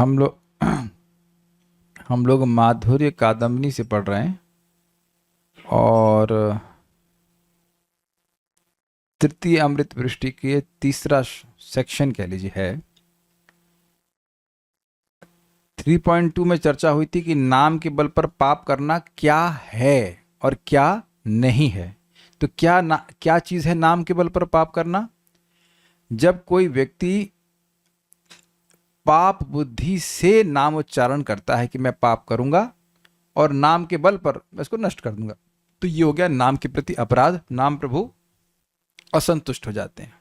हम लोग हम लोग माधुर्य कादम्बनी से पढ़ रहे हैं और तृतीय अमृत वृष्टि के तीसरा सेक्शन कह लीजिए है। 3.2 में चर्चा हुई थी कि नाम के बल पर पाप करना क्या है और क्या नहीं है। तो क्या चीज़ है नाम के बल पर पाप करना? जब कोई व्यक्ति पाप बुद्धि से नाम उच्चारण करता है कि मैं पाप करूंगा और नाम के बल पर मैं इसको नष्ट कर दूंगा, तो ये हो गया नाम के प्रति अपराध। नाम प्रभु असंतुष्ट हो जाते हैं।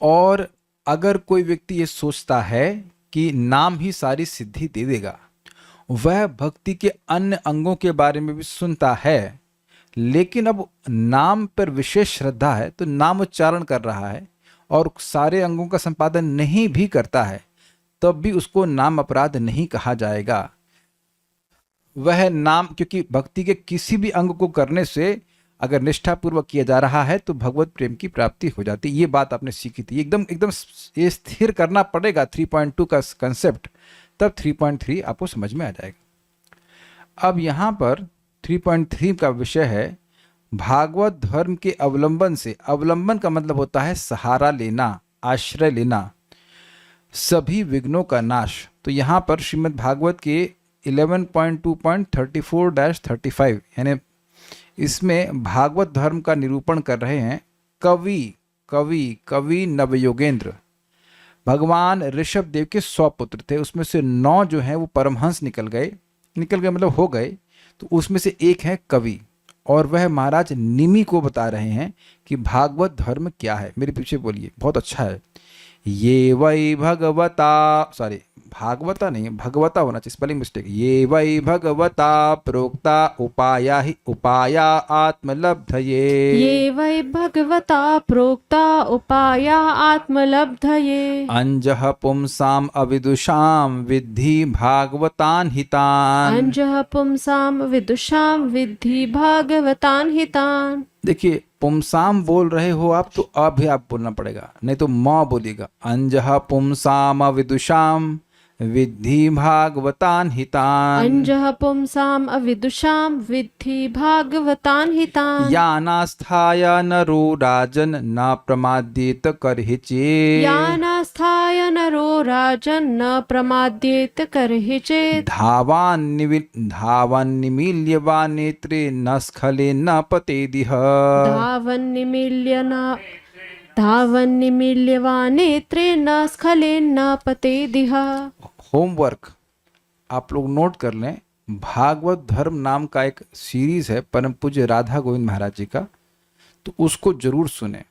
और अगर कोई व्यक्ति ये सोचता है कि नाम ही सारी सिद्धि दे देगा, वह भक्ति के अन्य अंगों के बारे में भी सुनता है, लेकिन अब नाम पर विशेष श्रद्धा है तो नाम उच्चारण कर रहा है और सारे अंगों का संपादन नहीं भी करता है, तब भी उसको नाम अपराध नहीं कहा जाएगा। वह नाम, क्योंकि भक्ति के किसी भी अंग को करने से अगर निष्ठापूर्वक किया जा रहा है तो भगवत प्रेम की प्राप्ति हो जाती है। ये बात आपने सीखी थी, एकदम एकदम ये स्थिर करना पड़ेगा 3.2 का कंसेप्ट, तब 3.3 आपको समझ में आ जाएगा। अब यहाँ पर 3.3 का विषय है भागवत धर्म के अवलंबन से। अवलंबन का मतलब होता है सहारा लेना, आश्रय लेना, सभी विघ्नों का नाश। तो यहाँ पर श्रीमद् भागवत के 11.2.34-35 यानी इसमें भागवत धर्म का निरूपण कर रहे हैं कवि नवयोगेंद्र। भगवान ऋषभ देव के 100 पुत्र थे, उसमें से 9 जो हैं वो परमहंस निकल गए मतलब हो गए, तो उसमें से एक है कवि, और वह महाराज निमि को बता रहे हैं कि भागवत धर्म क्या है। मेरे पीछे बोलिए, बहुत अच्छा है। ये वै भागवता नहीं, भगवता होना चाहिए, स्पेलिंग मिस्टेक। ये वै भगवता प्रोक्ता उपाया आत्मलब्धये। ये वै भगवता प्रोक्ता उपाया आत्मलब्धये। अंजः पुंसाम अविदुषाम विद्धि भागवतान हितान। अंजः पुंसाम विदुषाम विद्धि भागवतान हितान। देखिए, पुंसाम बोल रहे हो आप तो भी आप बोलना पड़ेगा, नहीं तो म बोलिएगा। अंजः पुंसाम विदुषाम विद्धि भागवतान हितान। अंजः पुंसाम अविदुषाम विद्धि भागवतान हितान। यानास्थाय नरो राजन न प्रमाद्येत करहिचे। यानास्थाय नरो राजन न प्रमाद्येत करहिचेत्। धावन्निमील्य वा नेत्रे न स्खले न पतेदिह। धावन्निमील्य वा नेत्रे न स्खले न पतेदिह। होमवर्क आप लोग नोट कर लें, भागवत धर्म नाम का एक सीरीज है परम पूज्य राधा गोविंद महाराज जी का, तो उसको जरूर सुने।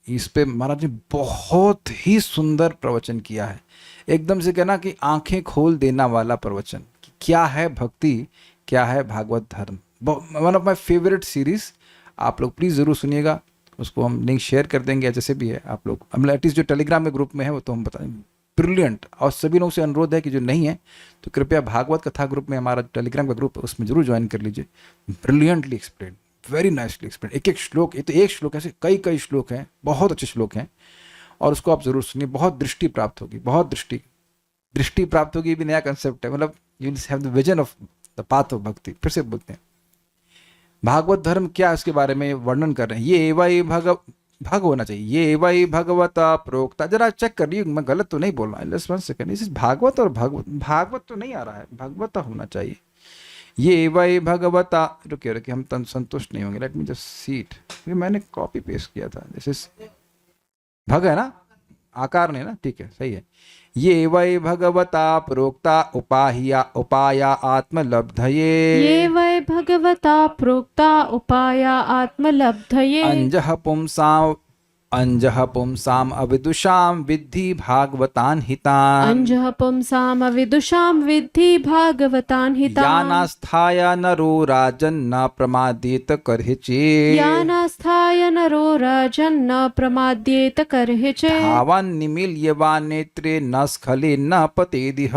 इस पे महाराज जी बहुत ही सुंदर प्रवचन किया है, एकदम से कहना कि आंखें खोल देना वाला प्रवचन कि क्या है भक्ति, क्या है भागवत धर्म। One of my favourite series, आप लोग प्लीज़ ज़रूर सुनिएगा। उसको हम लिंक शेयर कर देंगे, जैसे भी है आप लोग, मतलब एटलीस्ट जो टेलीग्राम में ग्रुप में है वो तो हम बताएंगे। ब्रिलियंट। और सभी लोगों से अनुरोध है कि जो नहीं है तो कृपया भागवत कथा ग्रुप में, हमारा टेलीग्राम का ग्रुप है, उसमें जरूर ज्वाइन कर लीजिए। Brilliantly explain, very nicely explain. एक एक श्लोक, ये तो एक श्लोक ऐसे कई श्लोक हैं, बहुत अच्छे श्लोक हैं, और उसको आप जरूर सुनिए। बहुत दृष्टि प्राप्त होगी, बहुत दृष्टि प्राप्त होगी, भी नया कंसेप्ट है, मतलब you will have the vision of the path of भक्ति। फिर से बोलते हैं, भागवत धर्म क्या, उसके बारे में वर्णन कर रहे हैं। ये वै भग होना चाहिए, ये वै भगवता प्रोक्ता। जरा चेक कर लीजिए मैं गलत तो नहीं बोल रहा, लेट्स 1 सेकंड, इस भागवत और भागवत तो नहीं आ रहा है, भगवता होना चाहिए। ये वै भगवता, रुकिए हम संतुष्ट नहीं होंगे, let me just see it, मैंने कॉपी पेस्ट किया था। दिस भग है ना, आकार नहीं ना, ठीक है, सही है। ये वै भगवता प्रोक्ता उपाया आत्मलब्धये। ये वै भगवता प्रोक्ता उपाया आत्मलब्धये। अंजः पुंसाम अविदुषाम विद्धि भागवतान हितान। अंजः पुंसाम अविदुषाम विद्धि भागवतान हितान। यानास्थाय नरो राजन न प्रमाद्येत करहिचेत्। यानास्थाय नरो राजन न प्रमाद्येत करहिचेत्। धावन्निमील्य वा नेत्रे न स्खले न पतेदिह।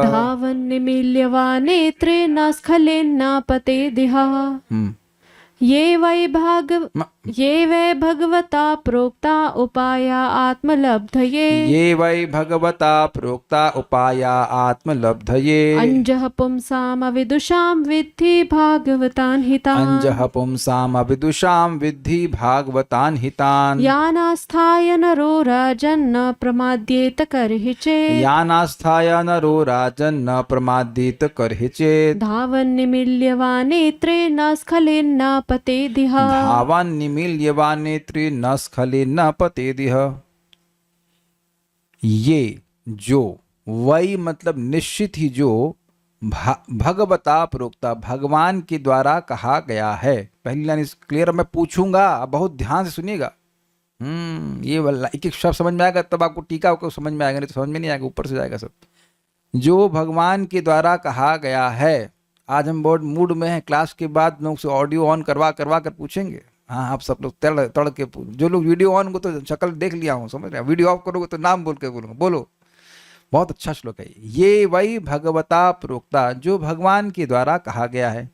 धावन्निमील्य वा नेत्रे न स्खले न पतेदिह। ये वै ये वै भगवता प्रोक्ता उपाया आत्मलब्धये ये वै भगवता प्रोक्ता उपाया आत्मलब्धये अंजः पुंसाम विदुषां विद्धि भागवतान् हितान् अंजः पुंसाम विदुषां विद्धि भागवतान् हितान् यानास्थाय नरो राजन्न प्रमाद्येत कर्हि चेत् यानास्थाय नरो राजन् न प्रमादीत कर्हि चेत् धावन्निमील्य वा नेत्रे न स्खलिन्न पतेदिह धावान् निमील्य वा नेत्रे न स्खले न पतेदिह। ये जो, वही मतलब निश्चित ही जो, भगवता प्रोक्ता भगवान के द्वारा कहा गया है। पहली लाइन क्लियर मैं पूछूंगा, आप बहुत ध्यान से सुनिएगा। ये वाला एक एक शब्द समझ में आएगा तब आपको टीका को समझ में आएगा, नहीं तो समझ में नहीं आएगा, ऊपर से जाएगा सब। जो भगवान के द्वारा कहा गया है। आज हम बहुत मूड में हैं, क्लास के बाद लोग से ऑडियो ऑन करवा कर पूछेंगे। हाँ, आप सब लोग तड़ के जो लोग वीडियो ऑन को तो शक्ल देख लिया हूँ, समझ रहे हैं, वीडियो ऑफ करोगे तो नाम बोल के बोलूँगा, बोलो। बहुत अच्छा श्लोक है ये वही भगवता प्रोक्ता, जो भगवान के द्वारा कहा गया है।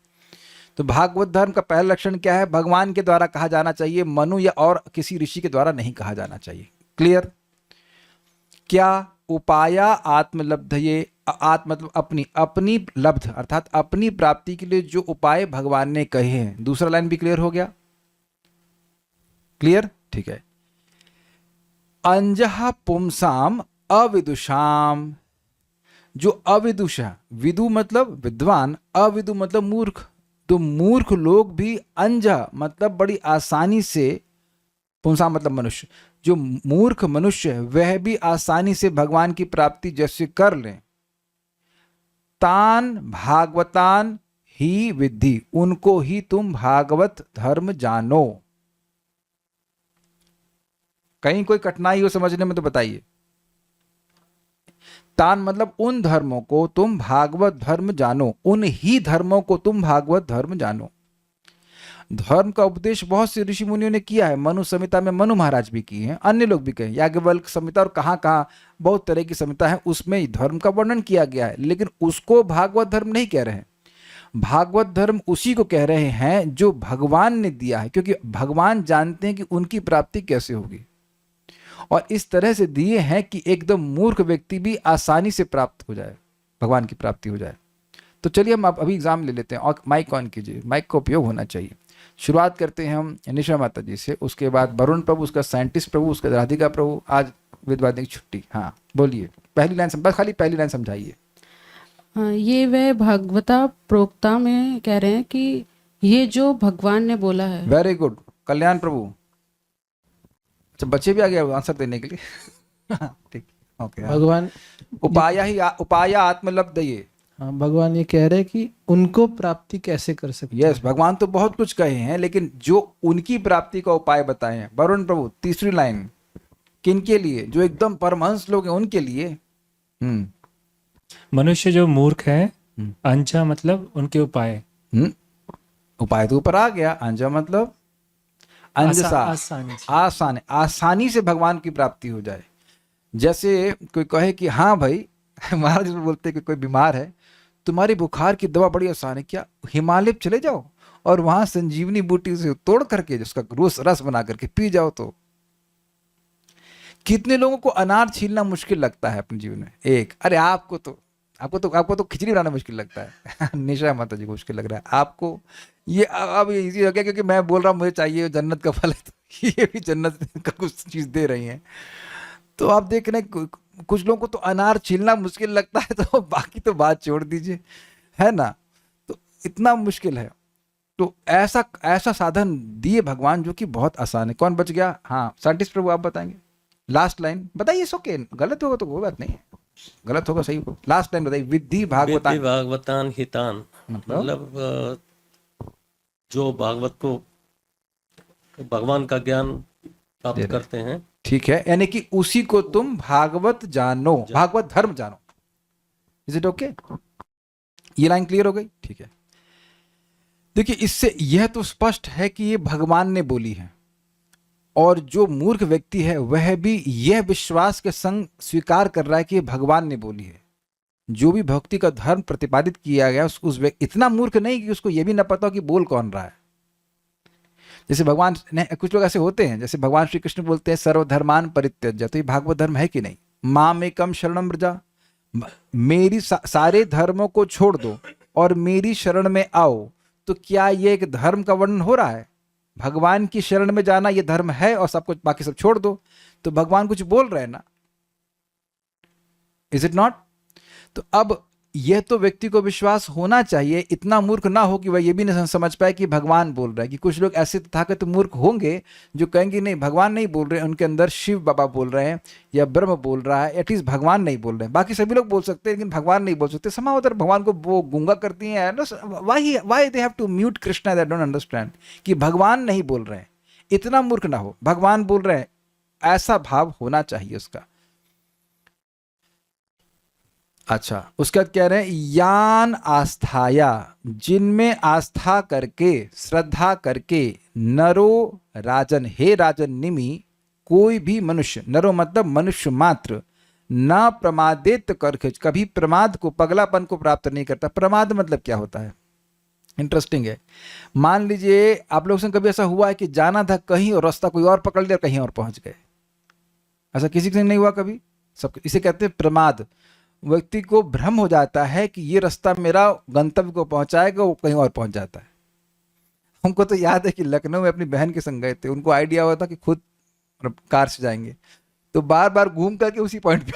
तो भागवत धर्म का पहला लक्षण क्या है? भगवान के द्वारा कहा जाना चाहिए, मनु या और किसी ऋषि के द्वारा नहीं कहा जाना चाहिए। क्लियर? क्या? उपाया आत्मलब्धये, आत्म मतलब अपनी लब्ध अर्थात अपनी प्राप्ति के लिए जो उपाय भगवान ने कहे हैं। दूसरा लाइन भी क्लियर हो गया? क्लियर? ठीक है। अंजः पुंसाम अविदुषाम, जो अविदुष है, विदु मतलब विद्वान, अविदु मतलब मूर्ख, तो मूर्ख लोग भी अंजः मतलब बड़ी आसानी से, पुंसाम मतलब मनुष्य, जो मूर्ख मनुष्य है वह भी आसानी से भगवान की प्राप्ति जैसे कर लें। तान भागवतान ही विद्धि, उनको ही तुम भागवत धर्म जानो। कहीं कोई कठिनाई हो समझने में तो बताइए। तान मतलब उन धर्मों को तुम भागवत धर्म जानो, उन ही धर्मों को तुम भागवत धर्म जानो। धर्म का उपदेश बहुत से ऋषि मुनियों ने किया है। मनु संहिता में मनु महाराज भी किए हैं, अन्य लोग भी कहे, याज्ञवल्क्य संहिता और कहाँ कहाँ बहुत तरह की संहिता है, उसमें धर्म का वर्णन किया गया है, लेकिन उसको भागवत धर्म नहीं कह रहे हैं। भागवत धर्म उसी को कह रहे हैं जो भगवान ने दिया है, क्योंकि भगवान जानते हैं कि उनकी प्राप्ति कैसे होगी, और इस तरह से दिए हैं कि एकदम मूर्ख व्यक्ति भी आसानी से प्राप्त हो जाए, भगवान की प्राप्ति हो जाए। तो चलिए हम अभी एग्जाम ले लेते हैं, और माइक ऑन कीजिए, माइक का उपयोग होना चाहिए। शुरुआत करते हैं हम निशा माता जी से, उसके बाद वरुण प्रभु, उसका साइंटिस्ट प्रभु, उसका राधिका प्रभु। आज विद्वान की छुट्टी। हाँ बोलिए, पहली लाइन बस खाली पहली लाइन समझाइए। ये वह भगवता प्रोक्ता में कह रहे हैं कि ये जो भगवान ने बोला है। Very good. कल्याण प्रभु, अच्छा बच्चे भी आ गए आंसर देने के लिए। ठीक, ओके। भगवान उपाया आत्मलब्ध, ये हाँ, भगवान ये कह रहे हैं कि उनको प्राप्ति कैसे कर सकते हैं। यस, भगवान तो बहुत कुछ कहे हैं, लेकिन जो उनकी प्राप्ति का उपाय बताए हैं। वरुण प्रभु तीसरी लाइन किन के लिए? जो एकदम परमहंस लोग हैं उनके लिए। मनुष्य जो मूर्ख है, अंजा मतलब उनके उपाय। उपाय तो ऊपर आ गया, अंजा मतलब अंजसा, आसानी से भगवान की प्राप्ति हो जाए। जैसे कोई कहे कि हाँ भाई, महाराज बोलते कि कोई बीमार है, तुम्हारी बुखार की दवा बड़ी आसान है, क्या हिमालय चले जाओ और वहां संजीवनी बूटी से तोड़ करके उसका रस बना करके पी जाओ। तो कितने लोगों को अनार छीलना मुश्किल लगता है अपने जीवन में। एक, अरे आपको तो खिचड़ी बनाना मुश्किल लगता है। निशा माता जी को मुश्किल लग रहा है, आपको ये अब इजी हो गया क्योंकि मैं बोल रहा हूँ मुझे चाहिए जन्नत का फल है, तो ये भी जन्नत का कुछ चीज दे रही हैं। तो आप देख रहे हैं कुछ लोगों को तो अनार छीलना मुश्किल लगता है, तो बाकी तो बात छोड़ दीजिए, है ना। तो इतना मुश्किल है, तो ऐसा साधन दिए भगवान जो कि बहुत आसान है। कौन बच गया? हाँ साइंटिस्ट प्रभु आप बताएंगे। लास्ट लाइन बताइए, सो के गलत होगा तो कोई बात नहीं है, गलत होगा सही होगा। लास्ट लाइन बताइए। विद्धि भागवतान हितान मतलब जो भागवत को भगवान का ज्ञान प्राप्त करते हैं। ठीक है, यानी कि उसी को तुम भागवत जानो, भागवत धर्म जानो। Is it okay? ये लाइन क्लियर हो गई? ठीक है। देखिए, इससे यह तो स्पष्ट है कि ये भगवान ने बोली है, और जो मूर्ख व्यक्ति है वह भी यह विश्वास के संग स्वीकार कर रहा है कि ये भगवान ने बोली है। जो भी भक्ति का धर्म प्रतिपादित किया गया उस व्यक्ति इतना मूर्ख नहीं कि उसको यह भी ना पता हो कि बोल कौन रहा है। जैसे भगवान ने, कुछ लोग ऐसे होते हैं, जैसे भगवान श्री कृष्ण बोलते हैं सर्वधर्मान परित्यज्य, तो ये भागवत धर्म है कि नहीं? माम एकम शरणम व्रजा, मेरी सारे धर्मों को छोड़ दो और मेरी शरण में आओ, तो क्या ये एक धर्म का वर्णन हो रहा है? भगवान की शरण में जाना ये धर्म है और सब कुछ बाकी सब छोड़ दो, तो भगवान कुछ बोल रहे हैं ना, इज इट नॉट? तो अब यह तो व्यक्ति को विश्वास होना चाहिए, इतना मूर्ख ना हो कि वह ये भी नहीं समझ पाए कि भगवान बोल रहा है। कि कुछ लोग ऐसे तथाकथित मूर्ख होंगे जो कहेंगे नहीं भगवान नहीं बोल रहे हैं, उनके अंदर शिव बाबा बोल रहे हैं या ब्रह्म बोल रहा है, एटलीस्ट भगवान नहीं बोल रहे हैं। बाकी सभी लोग बोल सकते हैं लेकिन भगवान नहीं बोल सकते। समाव अगर भगवान को वो गूंगा करती हैं, why they have to mute Krishna, that don't understand कि भगवान नहीं बोल रहे हैं। इतना मूर्ख ना हो, भगवान बोल रहे हैं, ऐसा भाव होना चाहिए उसका। अच्छा, उसके बाद कह रहे हैं यान आस्थाया, जिनमें आस्था करके श्रद्धा करके नरो राजन, हे राजन निमि, कोई भी मनुष्य, नरो मतलब मनुष्य मात्र, ना प्रमादित करके, कभी प्रमाद को, पगलापन को प्राप्त नहीं करता। प्रमाद मतलब क्या होता है? इंटरेस्टिंग है। मान लीजिए आप लोगों से कभी ऐसा हुआ है कि जाना था कहीं और रास्ता कोई और पकड़ लिया और कहीं और पहुंच गए, ऐसा किसी से नहीं हुआ कभी? सब इसे कहते हैं प्रमाद। व्यक्ति को भ्रम हो जाता है कि ये रास्ता मेरा गंतव्य को पहुंचाएगा, वो कहीं और पहुंच जाता है। हमको तो याद है कि लखनऊ में अपनी बहन के संग गए थे, उनको आइडिया हुआ था कि खुद कार से जाएंगे, तो बार बार घूम करके उसी पॉइंट पे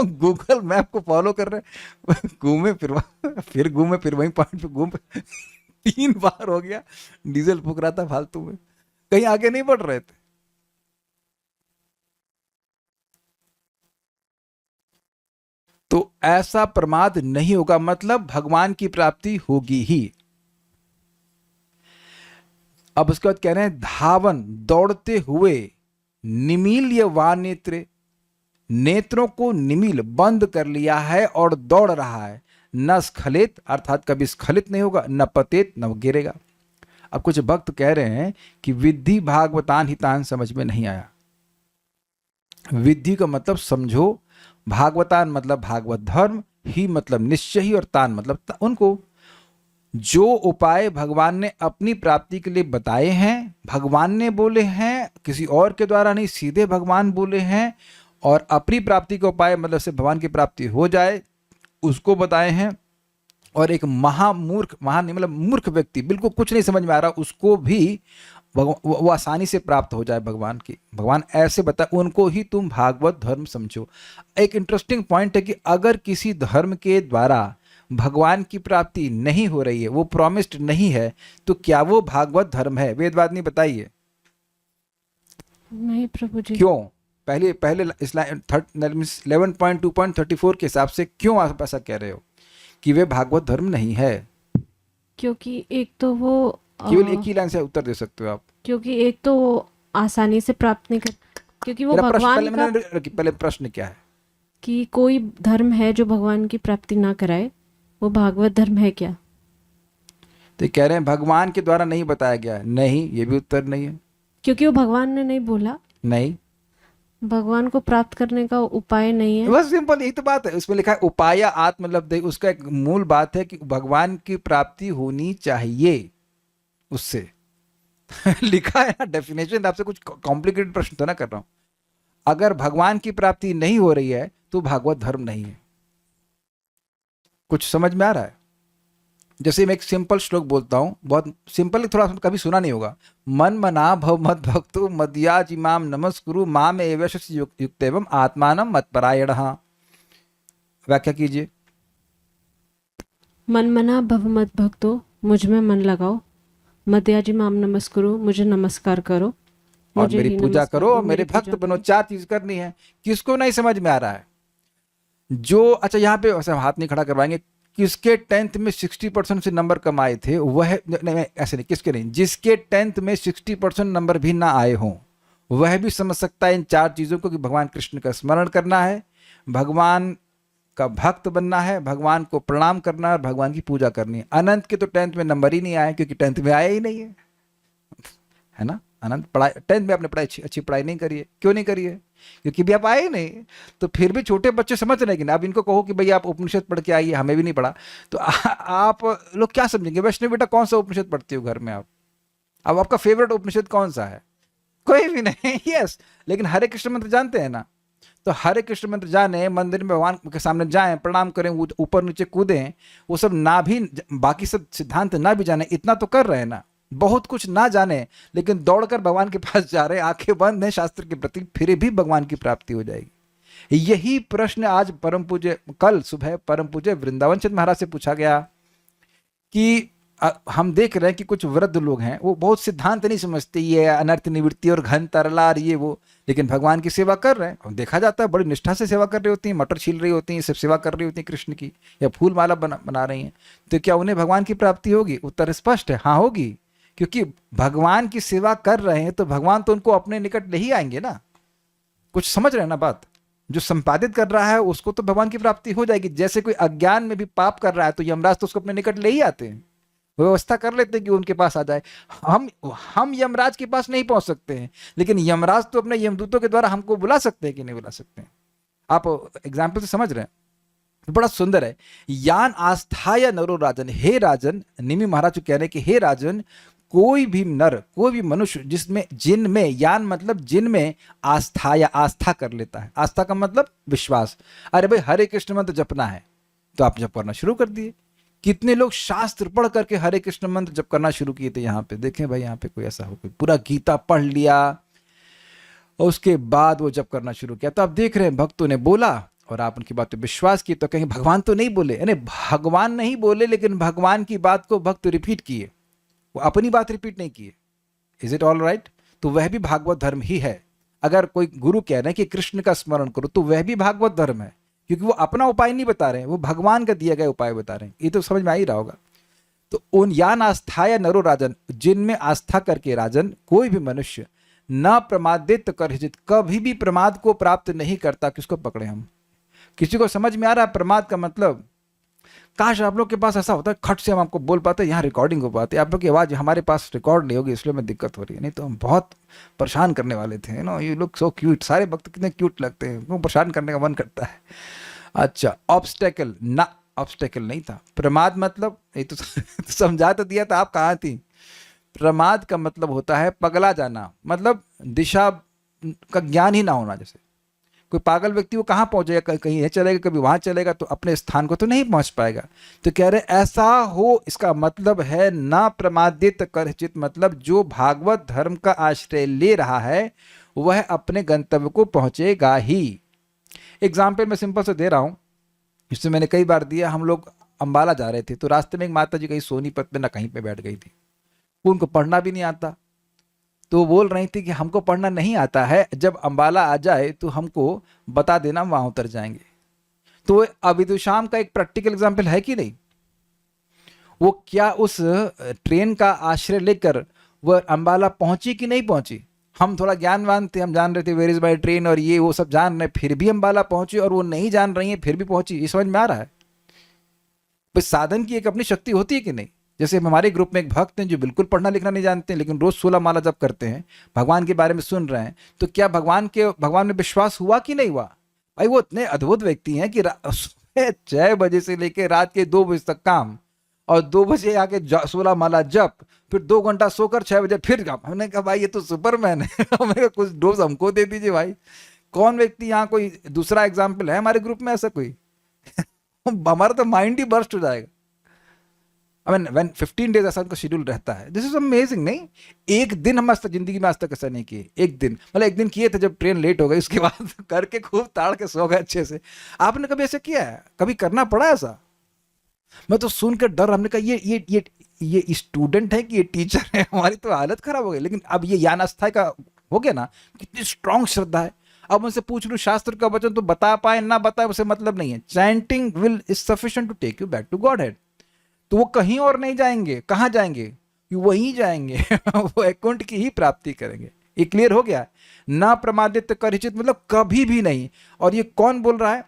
गूगल मैप को फॉलो कर रहे हैं, घूमे फिर घूमे, फिर वहीं पॉइंट पे घूम 3 बार हो गया, डीजल फूक रहा था फालतू में, कहीं आगे नहीं बढ़ रहे थे। तो ऐसा प्रमाद नहीं होगा, मतलब भगवान की प्राप्ति होगी ही। अब उसके बाद कह रहे हैं धावन, दौड़ते हुए, निमील्य वा नेत्रे, नेत्रों को निमील बंद कर लिया है और दौड़ रहा है। न स्खलित अर्थात कभी स्खलित नहीं होगा, न पतित न गिरेगा। अब कुछ भक्त कह रहे हैं कि विद्धि भागवतान हितान समझ में नहीं आया। विद्धि का मतलब समझो, भागवतान मतलब भागवत धर्म, ही मतलब निश्चय ही, और तान मतलब उनको जो उपाय भगवान ने अपनी प्राप्ति के लिए बताए हैं, भगवान ने बोले हैं, किसी और के द्वारा नहीं, सीधे भगवान बोले हैं, और अपनी प्राप्ति का उपाय मतलब से भगवान की प्राप्ति हो जाए उसको बताए हैं। और एक महामूर्ख, महान नहीं मतलब मूर्ख व्यक्ति, बिल्कुल कुछ नहीं समझ में आ रहा, उसको भी वो आसानी से प्राप्त हो जाए भगवान की। भगवान ऐसे बताए, उनको ही तुम भागवत धर्म समझो। एक इंटरेस्टिंग पॉइंट है कि अगर किसी धर्म के द्वारा भगवान की प्राप्ति नहीं हो रही है, वो प्रॉमिस्ड नहीं है, तो क्या वो भागवत धर्म है? वेदवादिनी बताइए। नहीं प्रभु जी। क्यों? पहले 11.2.34 के हिसाब से क्यों आप ऐसा कह रहे हो कि वे भागवत धर्म नहीं है? क्योंकि एक तो वो केवल एक ही लाइन से उत्तर दे सकते हो आप। क्योंकि एक तो वो आसानी से प्राप्त नहीं कर, क्योंकि वो मेरा प्रश्न भगवान का, पहले प्रश्न क्या है? कि कोई धर्म है जो भगवान की प्राप्ति ना कराए, वो भागवत धर्म है क्या? तो कह रहे हैं भगवान के द्वारा नहीं बताया गया। नहीं, ये भी उत्तर नहीं है। क्योंकि वो भगवान ने नहीं बोला, नहीं, भगवान को प्राप्त करने का उपाय नहीं है। बस सिंपल यही तो बात है। उसमें लिखा है उपाय आत्म लब्धे, उसका एक मूल बात है कि भगवान की प्राप्ति होनी चाहिए उससे। लिखा है ना डेफिनेशन, आपसे कुछ कॉम्प्लिकेटेड प्रश्न तो ना कर रहा हूं। अगर भगवान की प्राप्ति नहीं हो रही है तो भागवत धर्म नहीं है। कुछ समझ में आ रहा है? जैसे मैं एक सिंपल श्लोक बोलता हूं, बहुत सिंपल, थोड़ा कभी सुना नहीं होगा। मन मना भव मद भक्तो मद्याज इमाम नमस्कुरु माम एवं युक्त एवं आत्मानम मत्परायण। व्याख्या कीजिए। मन मना भव मत भक्तो, मुझ में मन लगाओ, मध्याजी माम नमस्कुरु, मुझे नमस्कार करो, और मुझे मेरी ही पूजा नमस्कार करो और मेरे मेरी भक्त पूजा बनो। करो। 4 चीज करनी है। किसको नहीं समझ में आ रहा है? जो, अच्छा यहाँ पे वैसे हाथ नहीं खड़ा करवाएंगे, किसके 10th में 60% से नंबर कम आए थे वह, नहीं ऐसे नहीं, किसके नहीं, जिसके 10th में 60% नंबर भी ना आए हों वह भी समझ सकता है इन 4 चीज़ों को कि भगवान कृष्ण का स्मरण करना है, भगवान का भक्त बनना है, भगवान को प्रणाम करना है और भगवान की पूजा करनी है। अनंत के तो 10th में नंबर ही नहीं आए क्योंकि 10th में आया ही नहीं है ना। अनंत पढ़ाई 10th में आपने पढ़ाई अच्छी पढ़ाई नहीं करी है। क्यों नहीं करी है? क्योंकि भी आप आए ही नहीं। तो फिर भी छोटे बच्चे समझ रहे हैं कि ना। आप इनको कहो कि भाई आप उपनिषद पढ़ के आइए, हमें भी नहीं पढ़ा, तो आप लोग क्या समझेंगे? वैष्णव बेटा कौन सा उपनिषद पढ़ते हो घर में आप? अब आपका फेवरेट उपनिषद कौन सा है? कोई भी नहीं। यस, लेकिन हरे कृष्ण मंत्र जानते हैं ना? तो हरे कृष्ण मंत्र जाने, मंदिर में भगवान के सामने जाएं, प्रणाम करें, ऊपर नीचे कूदें, वो सब ना भी, बाकी सब सिद्धांत ना भी जाने, इतना तो कर रहे हैं ना। बहुत कुछ ना जाने लेकिन दौड़कर भगवान के पास जा रहे हैं, आंखें बंद हैं शास्त्र के प्रति, फिर भी भगवान की प्राप्ति हो जाएगी। यही प्रश्न आज परम पूज्य, कल सुबह परम पूज्य वृंदावन चंद महाराज से पूछा गया कि हम देख रहे हैं कि कुछ वृद्ध लोग हैं, वो बहुत सिद्धांत नहीं समझते, ये अनर्थ निवृत्ति और घन तरला और ये वो, लेकिन भगवान की सेवा कर रहे हैं। और देखा जाता है बड़ी निष्ठा से सेवा कर रही होती हैं, मटर छील रही होती हैं, सब सेवा कर रही होती हैं कृष्ण की, या फूल माला बना रही हैं। तो क्या उन्हें भगवान की प्राप्ति होगी? उत्तर स्पष्ट है, हाँ होगी। क्योंकि भगवान की सेवा कर रहे हैं तो भगवान तो उनको अपने निकट ले ही आएंगे ना। कुछ समझ रहे हैं ना बात? जो संपादित कर रहा है उसको तो भगवान की प्राप्ति हो जाएगी। जैसे कोई अज्ञान में भी पाप कर रहा है तो यमराज तो उसको अपने निकट ले ही आते हैं, व्यवस्था कर लेते हैं कि उनके पास आ जाए। हम यमराज के पास नहीं पहुंच सकते हैं, लेकिन यमराज तो अपने यमदूतों के द्वारा हमको बुला सकते हैं कि नहीं बुला सकते हैं? आप एग्जाम्पल से समझ रहे हैं? तो बड़ा सुंदर है। यान आस्थाया नरो राजन, हे राजन, निमि महाराज कह रहे हैं कि हे राजन, कोई भी नर, कोई भी मनुष्य जिसमें, जिनमें, यान मतलब जिनमें आस्था या आस्था कर लेता है। आस्था का मतलब विश्वास। अरे भाई हरे कृष्ण मंत्र जपना है तो आप जप करना शुरू कर दिए। कितने लोग शास्त्र पढ़ करके हरे कृष्ण मंत्र जप करना शुरू किए थे। यहाँ पे देखें भाई, यहाँ पे कोई ऐसा हो, कोई पूरा गीता पढ़ लिया और उसके बाद वो जप करना शुरू किया। तो आप देख रहे हैं भक्तों ने बोला और आप उनकी बात पे विश्वास किए, तो कहीं भगवान तो नहीं बोले? यानी भगवान नहीं बोले लेकिन भगवान की बात को भक्त रिपीट किए, वो अपनी बात रिपीट नहीं किए। Is it all right? तो वह भी भागवत धर्म ही है। अगर कोई गुरु कह रहे हैं कि कृष्ण का स्मरण करो तो वह भी भागवत धर्म है, क्योंकि वो अपना उपाय नहीं बता रहे हैं, वो भगवान का दिया गया उपाय बता रहे हैं। ये तो समझ में आ ही रहा होगा। तो उन यान आस्थाया नरो राजन, जिनमें आस्था करके राजन, कोई भी मनुष्य न प्रमादित करहित, कभी भी प्रमाद को प्राप्त नहीं करता। किसको पकड़े हम? किसी को समझ में आ रहा है प्रमाद का मतलब? काश आप लोग के पास ऐसा होता है, खट से हम आपको बोल पाते, यहाँ रिकॉर्डिंग हो पाती। आप लोग की आवाज़ हमारे पास रिकॉर्ड नहीं होगी, इसलिए हमें दिक्कत हो रही है, नहीं तो हम बहुत परेशान करने वाले थे। No, you look so cute. सारे वक्त कितने क्यूट लगते हैं, वो परेशान करने का मन करता है। अच्छा, ऑब्स्टेकल ना, ऑब्स्टेकल नहीं था। प्रमाद मतलब, ये तो समझा तो दिया था, आप कहाँ थी? प्रमाद का मतलब होता है पगला जाना, मतलब दिशा का ज्ञान ही ना होना। जैसे कोई पागल व्यक्ति वो कहाँ पहुंचेगा? कहीं चलेगा, कभी वहां चलेगा, तो अपने स्थान को तो नहीं पहुंच पाएगा। तो कह रहे ऐसा हो, इसका मतलब है ना प्रमादित करचित, मतलब जो भागवत धर्म का आश्रय ले रहा है वह अपने गंतव्य को पहुंचेगा ही। एग्जाम्पल मैं सिंपल से दे रहा हूं, इससे मैंने कई बार दिया। हम लोग अंबाला जा रहे थे तो रास्ते में एक माता जी कहीं सोनीपत में ना कहीं पे बैठ गई थी। उनको पढ़ना भी नहीं आता, तो बोल रही थी कि हमको पढ़ना नहीं आता है, जब अंबाला आ जाए तो हमको बता देना, वहां उतर जाएंगे। तो अविदुषाम का एक प्रैक्टिकल एग्जाम्पल है कि नहीं? वो क्या उस ट्रेन का आश्रय लेकर वह अंबाला पहुंची कि नहीं पहुंची? हम थोड़ा ज्ञानवान थे, हम जान रहे थे वेयर इज माय ट्रेन और ये वो सब जान रहे, फिर भी अंबाला पहुंची। और वो नहीं जान रही है फिर भी पहुंची। ये समझ में आ रहा है? बस साधन की एक अपनी शक्ति होती है कि नहीं? जैसे हमारे ग्रुप में एक भक्त हैं जो बिल्कुल पढ़ना लिखना नहीं जानते हैं, लेकिन रोज 16 माला जप करते हैं, भगवान के बारे में सुन रहे हैं। तो क्या भगवान में विश्वास हुआ कि नहीं हुआ? भाई वो इतने अद्भुत व्यक्ति हैं कि 6 बजे से लेकर रात के 2 बजे तक काम, और 2 बजे आके 16 माला जप, फिर 2 घंटा सोकर 6 बजे फिर काम। हमने कहा भाई ये तो सुपरमैन है। हमने कहा कुछ डोज हमको दे दीजिए भाई। कौन व्यक्ति यहाँ, कोई दूसरा एग्जाम्पल है हमारे ग्रुप में ऐसा कोई? हमारा तो माइंड ही बर्स्ट हो जाएगा। I mean, when 15 डेज ऐसा उनका शेड्यूल रहता है। This is amazing. नहीं, एक दिन हम आज तक जिंदगी में आज तक ऐसा नहीं किए। एक दिन मतलब एक दिन किए थे जब ट्रेन लेट हो गई, उसके बाद करके खूब ताड़ के सो गए अच्छे से। आपने कभी ऐसा किया है? कभी करना पड़ा ऐसा? मैं तो सुनकर डर, हमने कहा ये स्टूडेंट है कि ये टीचर है? हमारी तो हालत खराब हो गई। लेकिन अब ये ज्ञान आस्था का हो गया ना, कितनी स्ट्रांग श्रद्धा है। अब उनसे पूछ लूँ शास्त्र का वचन तो बता पाए ना बताए उसे मतलब नहीं है। Chanting will is sufficient to take you back to Godhead. तो वो कहीं और नहीं जाएंगे। कहाँ जाएंगे? वहीं जाएंगे। वो वैकुंठ की ही प्राप्ति करेंगे। ये क्लियर हो गया? ना प्रमादित करहिचित मतलब कभी भी नहीं। और ये कौन बोल रहा है?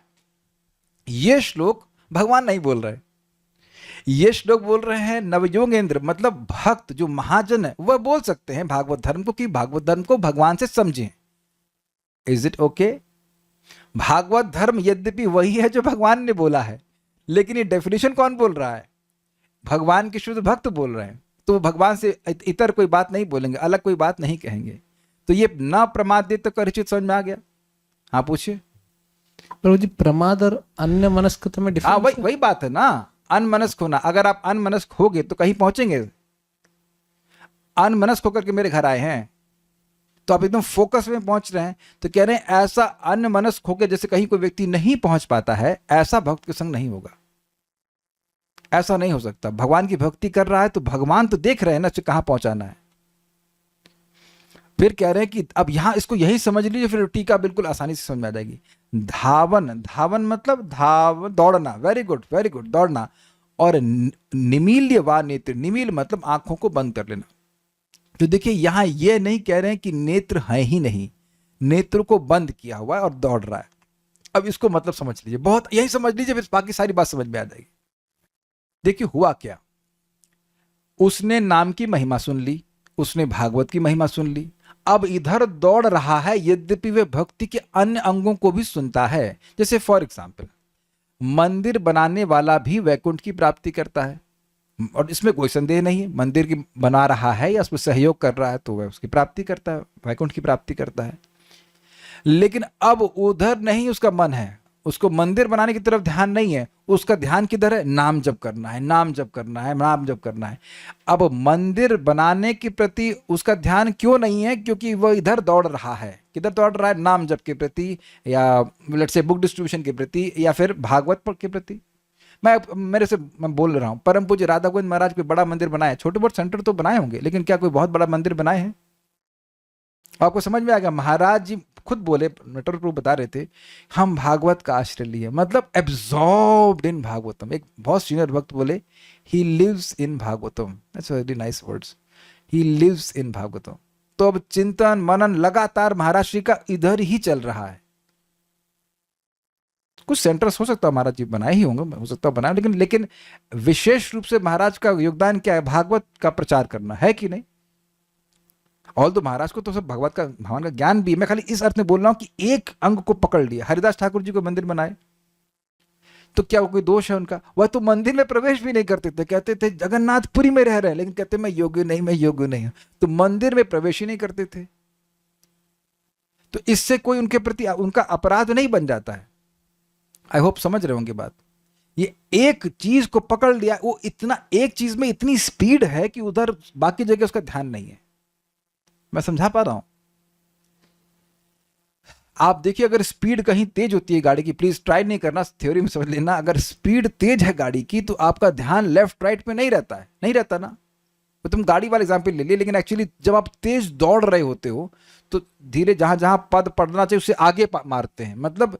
ये श्लोक भगवान नहीं बोल रहे, ये श्लोक बोल रहे हैं नवयोगेंद्र, मतलब भक्त जो महाजन है वह बोल सकते हैं भागवत धर्म को, कि भागवत धर्म को भगवान से समझें। Is it okay? भागवत धर्म यद्यपि वही है जो भगवान ने बोला है, लेकिन ये डेफिनेशन कौन बोल रहा है? भगवान के शुद्ध भक्त बोल रहे हैं। तो वो भगवान से इतर कोई बात नहीं बोलेंगे, अलग कोई बात नहीं कहेंगे। तो ये न प्रमाद तो परिचित समझ में आ गया। हाँ पूछिए। प्रभु जी, प्रमाद और अन्य मनस्कता में हाँ डिफरेंस वही बात है ना, अनमनस्क होना। अगर आप अनमनस्क होगे तो कहीं पहुंचेंगे। अनमनस्क होकर के मेरे घर आए हैं तो आप एकदम फोकस में पहुंच रहे हैं, तो कह रहे हैं ऐसा अनमनस्क होकर जैसे कहीं कोई व्यक्ति नहीं पहुंच पाता है, ऐसा भक्त के संग नहीं होगा। ऐसा नहीं हो सकता। भगवान की भक्ति कर रहा है तो भगवान तो देख रहे हैं ना उसे कहां पहुंचाना है। फिर कह रहे हैं कि अब यहां इसको यही समझ लीजिए, फिर टीका बिल्कुल आसानी से समझ में आ जाएगी। धावन, धावन मतलब दौड़ना। वेरी गुड, वेरी गुड, दौड़ना। और निमील्य वा नेत्र, निमील मतलब आंखों को बंद कर लेना। तो देखिए यहां ये नहीं कह रहे हैं कि नेत्र है ही नहीं, नेत्र को बंद किया हुआ है और दौड़ रहा है। अब इसको मतलब समझ लीजिए, बहुत यही समझ लीजिए, फिर बाकी सारी बात समझ में आ जाएगी। देखिए हुआ क्या, उसने नाम की महिमा सुन ली, उसने भागवत की महिमा सुन ली, अब इधर दौड़ रहा है, यद्यपि वे भक्ति के अन्य अंगों को भी सुनता है। जैसे फॉर एग्जाम्पल, मंदिर बनाने वाला भी वैकुंठ की प्राप्ति करता है, और इसमें कोई संदेह नहीं है। मंदिर की बना रहा है या उसमें सहयोग कर रहा है तो वह उसकी प्राप्ति करता है, वैकुंठ की प्राप्ति करता है। लेकिन अब उधर नहीं उसका मन है, उसको मंदिर बनाने की तरफ ध्यान नहीं है, उसका ध्यान किधर है, नाम जप करना है, नाम जप करना है, नाम जप करना है। अब मंदिर बनाने के प्रति उसका ध्यान क्यों नहीं है, क्योंकि वह इधर दौड़ रहा है। किधर दौड़ रहा है, नाम जप के प्रति, या लेट्स से बुक डिस्ट्रीब्यूशन के प्रति, या फिर भागवत के प्रति। मैं बोल रहा हूँ, परम पूज्य राधा गोविंद महाराज कोई बड़ा मंदिर बनाए, छोटे बहुत सेंटर तो बनाए होंगे, लेकिन क्या कोई बहुत बड़ा मंदिर बनाए हैं? आपको समझ में आ गया। महाराज जी खुद बोले, नटवर प्रभु बता रहे थे, हम भागवत का आश्रय लिए, मतलब एब्जॉर्ब्ड इन भागवतम। एक बहुत सीनियर भक्त बोले, he lives in Bhagavatam. That's very nice words, he lives in Bhagavatam. तो अब चिंतन मनन लगातार महाराज श्री का इधर ही चल रहा है। कुछ सेंटर्स हो सकता है महाराज जी बनाए ही होंगे, हो सकता है बनाए, लेकिन विशेष रूप से महाराज का योगदान क्या है, भागवत का प्रचार करना है कि नहीं। ऑल तो महाराज को तो सब भगवान का ज्ञान भी है। मैं खाली इस अर्थ में बोल रहा हूं कि एक अंग को पकड़ लिया। हरिदास ठाकुर जी को मंदिर बनाए तो क्या वो कोई दोष है उनका? वह तो मंदिर में प्रवेश भी नहीं करते थे, कहते थे जगन्नाथपुरी में रह रहे हैं, लेकिन कहते मैं योगी नहीं, मैं योगी नहीं हूं। तो मंदिर में प्रवेश ही नहीं करते थे। तो इससे कोई उनके प्रति उनका अपराध नहीं बन जाता है। आई होप समझ रहे होंगे बात। ये एक चीज को पकड़ लिया, वो इतना एक चीज में इतनी स्पीड है कि उधर बाकी जगह उसका ध्यान नहीं है। मैं समझा पा रहा हूं? आप देखिए, अगर स्पीड कहीं तेज होती है गाड़ी की, प्लीज ट्राई नहीं करना, थ्योरी में समझ लेना। अगर स्पीड तेज है गाड़ी की तो आपका ध्यान लेफ्ट राइट पे नहीं रहता है, नहीं रहता ना। तो तुम गाड़ी वाला एग्जाम्पल ले लिए, लेकिन एक्चुअली जब आप तेज दौड़ रहे होते हो तो धीरे जहां जहां पद पढ़ना चाहिए उससे आगे मारते हैं। मतलब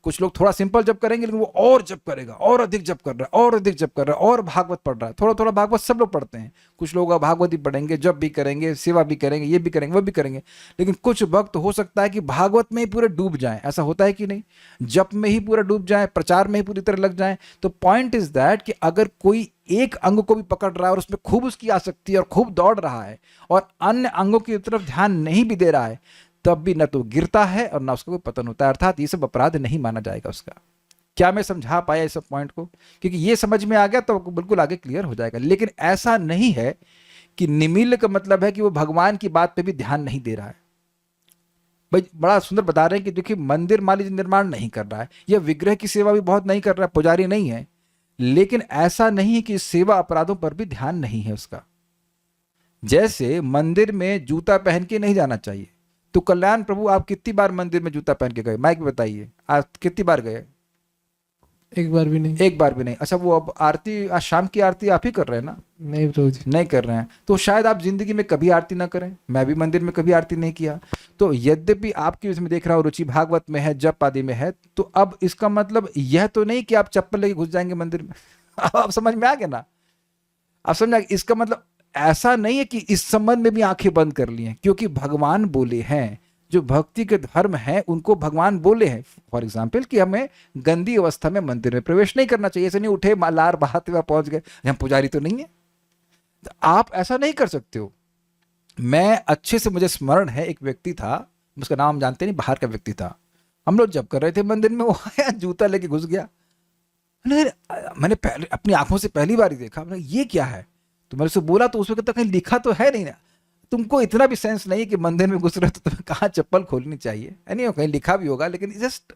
कुछ लोग थोड़ा सिंपल जप करेंगे, लेकिन वो और जप करेगा, और अधिक जप कर रहा है, और अधिक जप कर रहा है, और भागवत पढ़ रहा है। थोड़ा थोड़ा भागवत सब लोग पढ़ते हैं। कुछ लोग भागवत ही पढ़ेंगे, जप भी करेंगे, सेवा भी करेंगे, ये भी करेंगे, वो भी करेंगे। लेकिन कुछ भक्त हो सकता है कि भागवत में ही पूरे डूब जाएं। ऐसा होता है कि नहीं? जप में ही पूरा डूब जाए, प्रचार में ही पूरी तरह लग जाए। तो पॉइंट इज दैट कि अगर कोई एक अंग को भी पकड़ रहा है और उसमें खूब उसकी आसक्ति है और खूब दौड़ रहा है, और अन्य अंगों की तरफ ध्यान नहीं भी दे रहा है, तब भी न तो गिरता है और न उसका कोई पतन होता है। अर्थात ये सब अपराध नहीं माना जाएगा उसका। क्या मैं समझा पाया इस सब पॉइंट को? क्योंकि ये समझ में आ गया तो बिल्कुल आगे क्लियर हो जाएगा। लेकिन ऐसा नहीं है कि निमिल का मतलब है कि वो भगवान की बात पे भी ध्यान नहीं दे रहा है। भाई बड़ा सुंदर बता रहे हैं कि देखिए, मंदिर मान लीजिए निर्माण नहीं कर रहा है, या विग्रह की सेवा भी बहुत नहीं कर रहा है, पुजारी नहीं है, लेकिन ऐसा नहीं है कि सेवा अपराधों पर भी ध्यान नहीं है उसका। जैसे मंदिर में जूता पहन के नहीं जाना चाहिए, तो कल्याण प्रभु आप कितनी बार मंदिर में जूता पहन के गए? माइक में बताइए, आप कितनी बार गए? एक बार भी नहीं। एक बार भी नहीं। अच्छा, वो अब आरती, आज शाम की आरती आप ही कर रहे हैं ना? नहीं प्रभु जी, नहीं कर रहे हैं तो शायद आप जिंदगी में कभी आरती ना करें। मैं भी मंदिर में कभी आरती नहीं किया। तो यद्यपि आपकी इसमें देख रहा हूं रुचि भागवत में है, जप आदि में है, तो अब इसका मतलब यह तो नहीं कि आप चप्पल लेके घुस जाएंगे मंदिर में। आप समझ में आ गया ना? आप समझ, इसका मतलब ऐसा नहीं है कि इस संबंध में भी आंखें बंद कर ली हैं, क्योंकि भगवान बोले हैं, जो भक्ति के धर्म हैं उनको भगवान बोले हैं। फॉर एग्जाम्पल कि हमें गंदी अवस्था में मंदिर में प्रवेश नहीं करना चाहिए। ऐसे नहीं उठे लार बहाते हुए पहुंच गए, हम पुजारी तो नहीं है। तो आप ऐसा नहीं कर सकते हो। मैं अच्छे से, मुझे स्मरण है, एक व्यक्ति था, उसका नाम जानते नहीं, बाहर का व्यक्ति था। हम लोग जब कर रहे थे मंदिर में, वो आया जूता लेके घुस गया। मैंने पहले अपनी आंखों से पहली बार ही देखा। मैंने ये क्या है? तो तो मैंने उससे बोला तो उसमें तो कहीं लिखा तो है नहीं ना, तुमको इतना भी सेंस नहीं कि मंदिर में घुस रहे हो तो तुम्हें कहाँ चप्पल खोलनी चाहिए, नहीं कहीं लिखा भी होगा, लेकिन जस्ट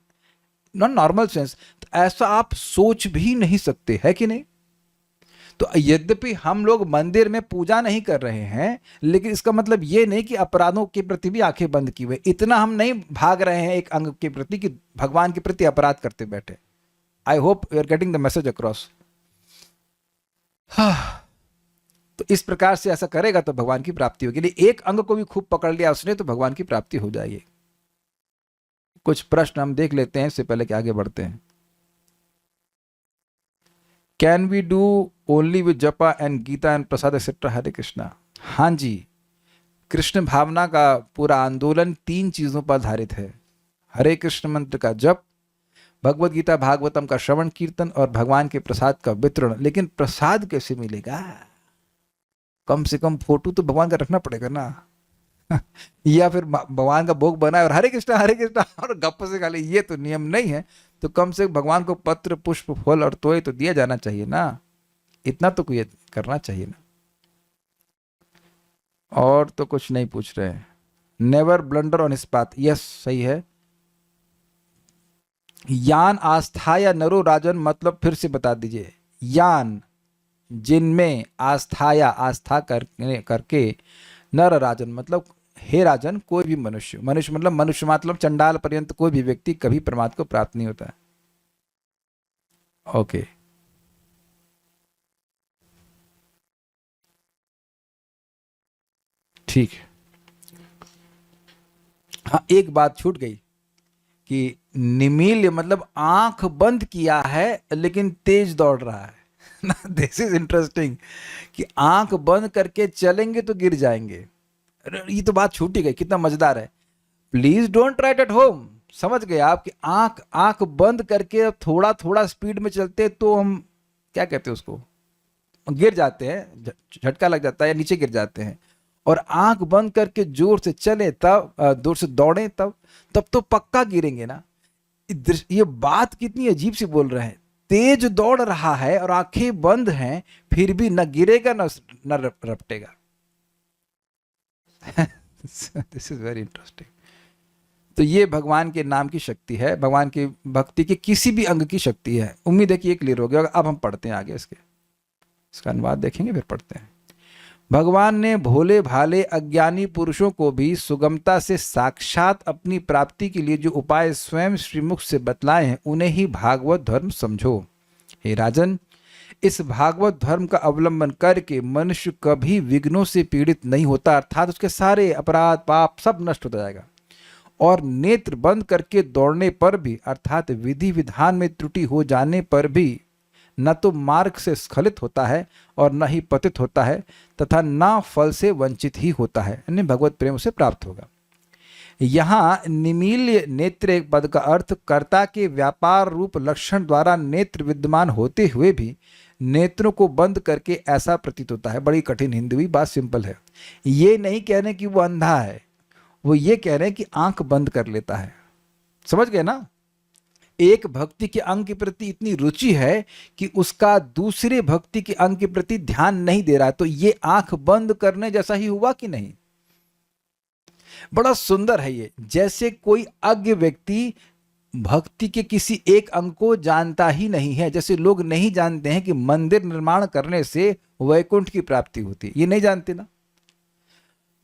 नॉन नॉर्मल सेंस, तो ऐसा आप सोच भी नहीं सकते, है कि नहीं? तो यद्यपि हम लोग मंदिर में पूजा नहीं कर रहे हैं, लेकिन इसका मतलब ये नहीं कि अपराधों के प्रति भी आंखें बंद की हुए, इतना हम नहीं भाग रहे हैं एक अंग के प्रति कि भगवान के प्रति अपराध करते बैठे। I hope you are getting the message across. तो इस प्रकार से ऐसा करेगा तो भगवान की प्राप्ति होगी। एक अंग को भी खूब पकड़ लिया उसने तो भगवान की प्राप्ति हो जाएगी। कुछ प्रश्न हम देख लेते हैं इससे पहले कि आगे बढ़ते हैं। Can we do only with japa and Gita and prasad etcetera? Hare Krishna. हाँ जी, कृष्ण भावना का पूरा आंदोलन 3 चीजों पर आधारित है। हरे कृष्ण मंत्र का जप, भगवत गीता भागवतम का श्रवण कीर्तन और भगवान के प्रसाद का वितरण। लेकिन प्रसाद कैसे मिलेगा? कम से कम फोटो तो भगवान का रखना पड़ेगा ना या फिर भगवान का भोग बनाए और हरे कृष्णा और गप से खा ले, ये तो नियम नहीं है। तो कम से कम भगवान को पत्र पुष्प फल और तोय तो दिया जाना चाहिए ना, इतना तो कोई करना चाहिए ना। और तो कुछ नहीं पूछ रहे हैं। Never blunder on his path, yes सही है। यान आस्था या नरो राजन मतलब फिर से बता दीजिए। यान जिनमें आस्था या आस्था करके नर राजन मतलब हे राजन कोई भी मनुष्य, मनुष्य मतलब चंडाल पर्यंत कोई भी व्यक्ति कभी परमात्मा को प्राप्त नहीं होता है। ओके, ठीक है। हाँ, एक बात छूट गई कि निमील्य मतलब आंख बंद किया है लेकिन तेज दौड़ रहा है ना। दिस इज इंटरेस्टिंग कि आंख बंद करके चलेंगे तो गिर जाएंगे। ये तो बात छूट ही गई, कितना मजेदार है। Please don't try it at home. समझ गए आप कि आंख बंद करके थोड़ा थोड़ा स्पीड में चलते तो हम क्या कहते हैं उसको, गिर जाते हैं, झटका लग जाता है या नीचे गिर जाते हैं। और आंख बंद करके जोर से चले तब, जोर से दौड़े तब तो पक्का गिरेंगे ना। ये बात कितनी अजीब सी बोल रहे हैं। तेज दौड़ रहा है और आंखें बंद हैं, फिर भी न गिरेगा न रपटेगा। This is very interesting. तो ये भगवान के नाम की शक्ति है, भगवान की भक्ति के किसी भी अंग की शक्ति है। उम्मीद है कि ये क्लियर हो गया। अब हम पढ़ते हैं आगे, इसका अनुवाद देखेंगे फिर पढ़ते हैं। भगवान ने भोले भाले अज्ञानी पुरुषों को भी सुगमता से साक्षात अपनी प्राप्ति के लिए जो उपाय स्वयं श्रीमुख से बतलाए हैं उन्हें ही भागवत धर्म समझो। हे राजन, इस भागवत धर्म का अवलंबन करके मनुष्य कभी विघ्नों से पीड़ित नहीं होता, अर्थात उसके सारे अपराध पाप सब नष्ट हो जाएगा। और नेत्र बंद करके दौड़ने पर भी, अर्थात विधि विधान में त्रुटि हो जाने पर भी, न तो मार्ग से स्खलित होता है और न ही पतित होता है तथा न फल से वंचित ही होता है, यानी भगवत प्रेम से प्राप्त होगा। यहाँ निमील्य नेत्र पद का अर्थ कर्ता के व्यापार रूप लक्षण द्वारा नेत्र विद्यमान होते हुए भी नेत्रों को बंद करके ऐसा प्रतीत होता है। बड़ी कठिन हिंदी हुई, बात सिंपल है। ये नहीं कह रहे कि वो अंधा है, वो ये कह रहे हैं कि आंख बंद कर लेता है। समझ गए ना? एक भक्ति के अंग के प्रति इतनी रुचि है कि उसका दूसरे भक्ति के अंग के प्रति ध्यान नहीं दे रहा है, तो ये आंख बंद करने जैसा ही हुआ कि नहीं? बड़ा सुंदर है ये। जैसे कोई अज्ञ व्यक्ति भक्ति के किसी एक अंग को जानता ही नहीं है, जैसे लोग नहीं जानते हैं कि मंदिर निर्माण करने से वैकुंठ की प्राप्ति होती है, ये नहीं जानते ना।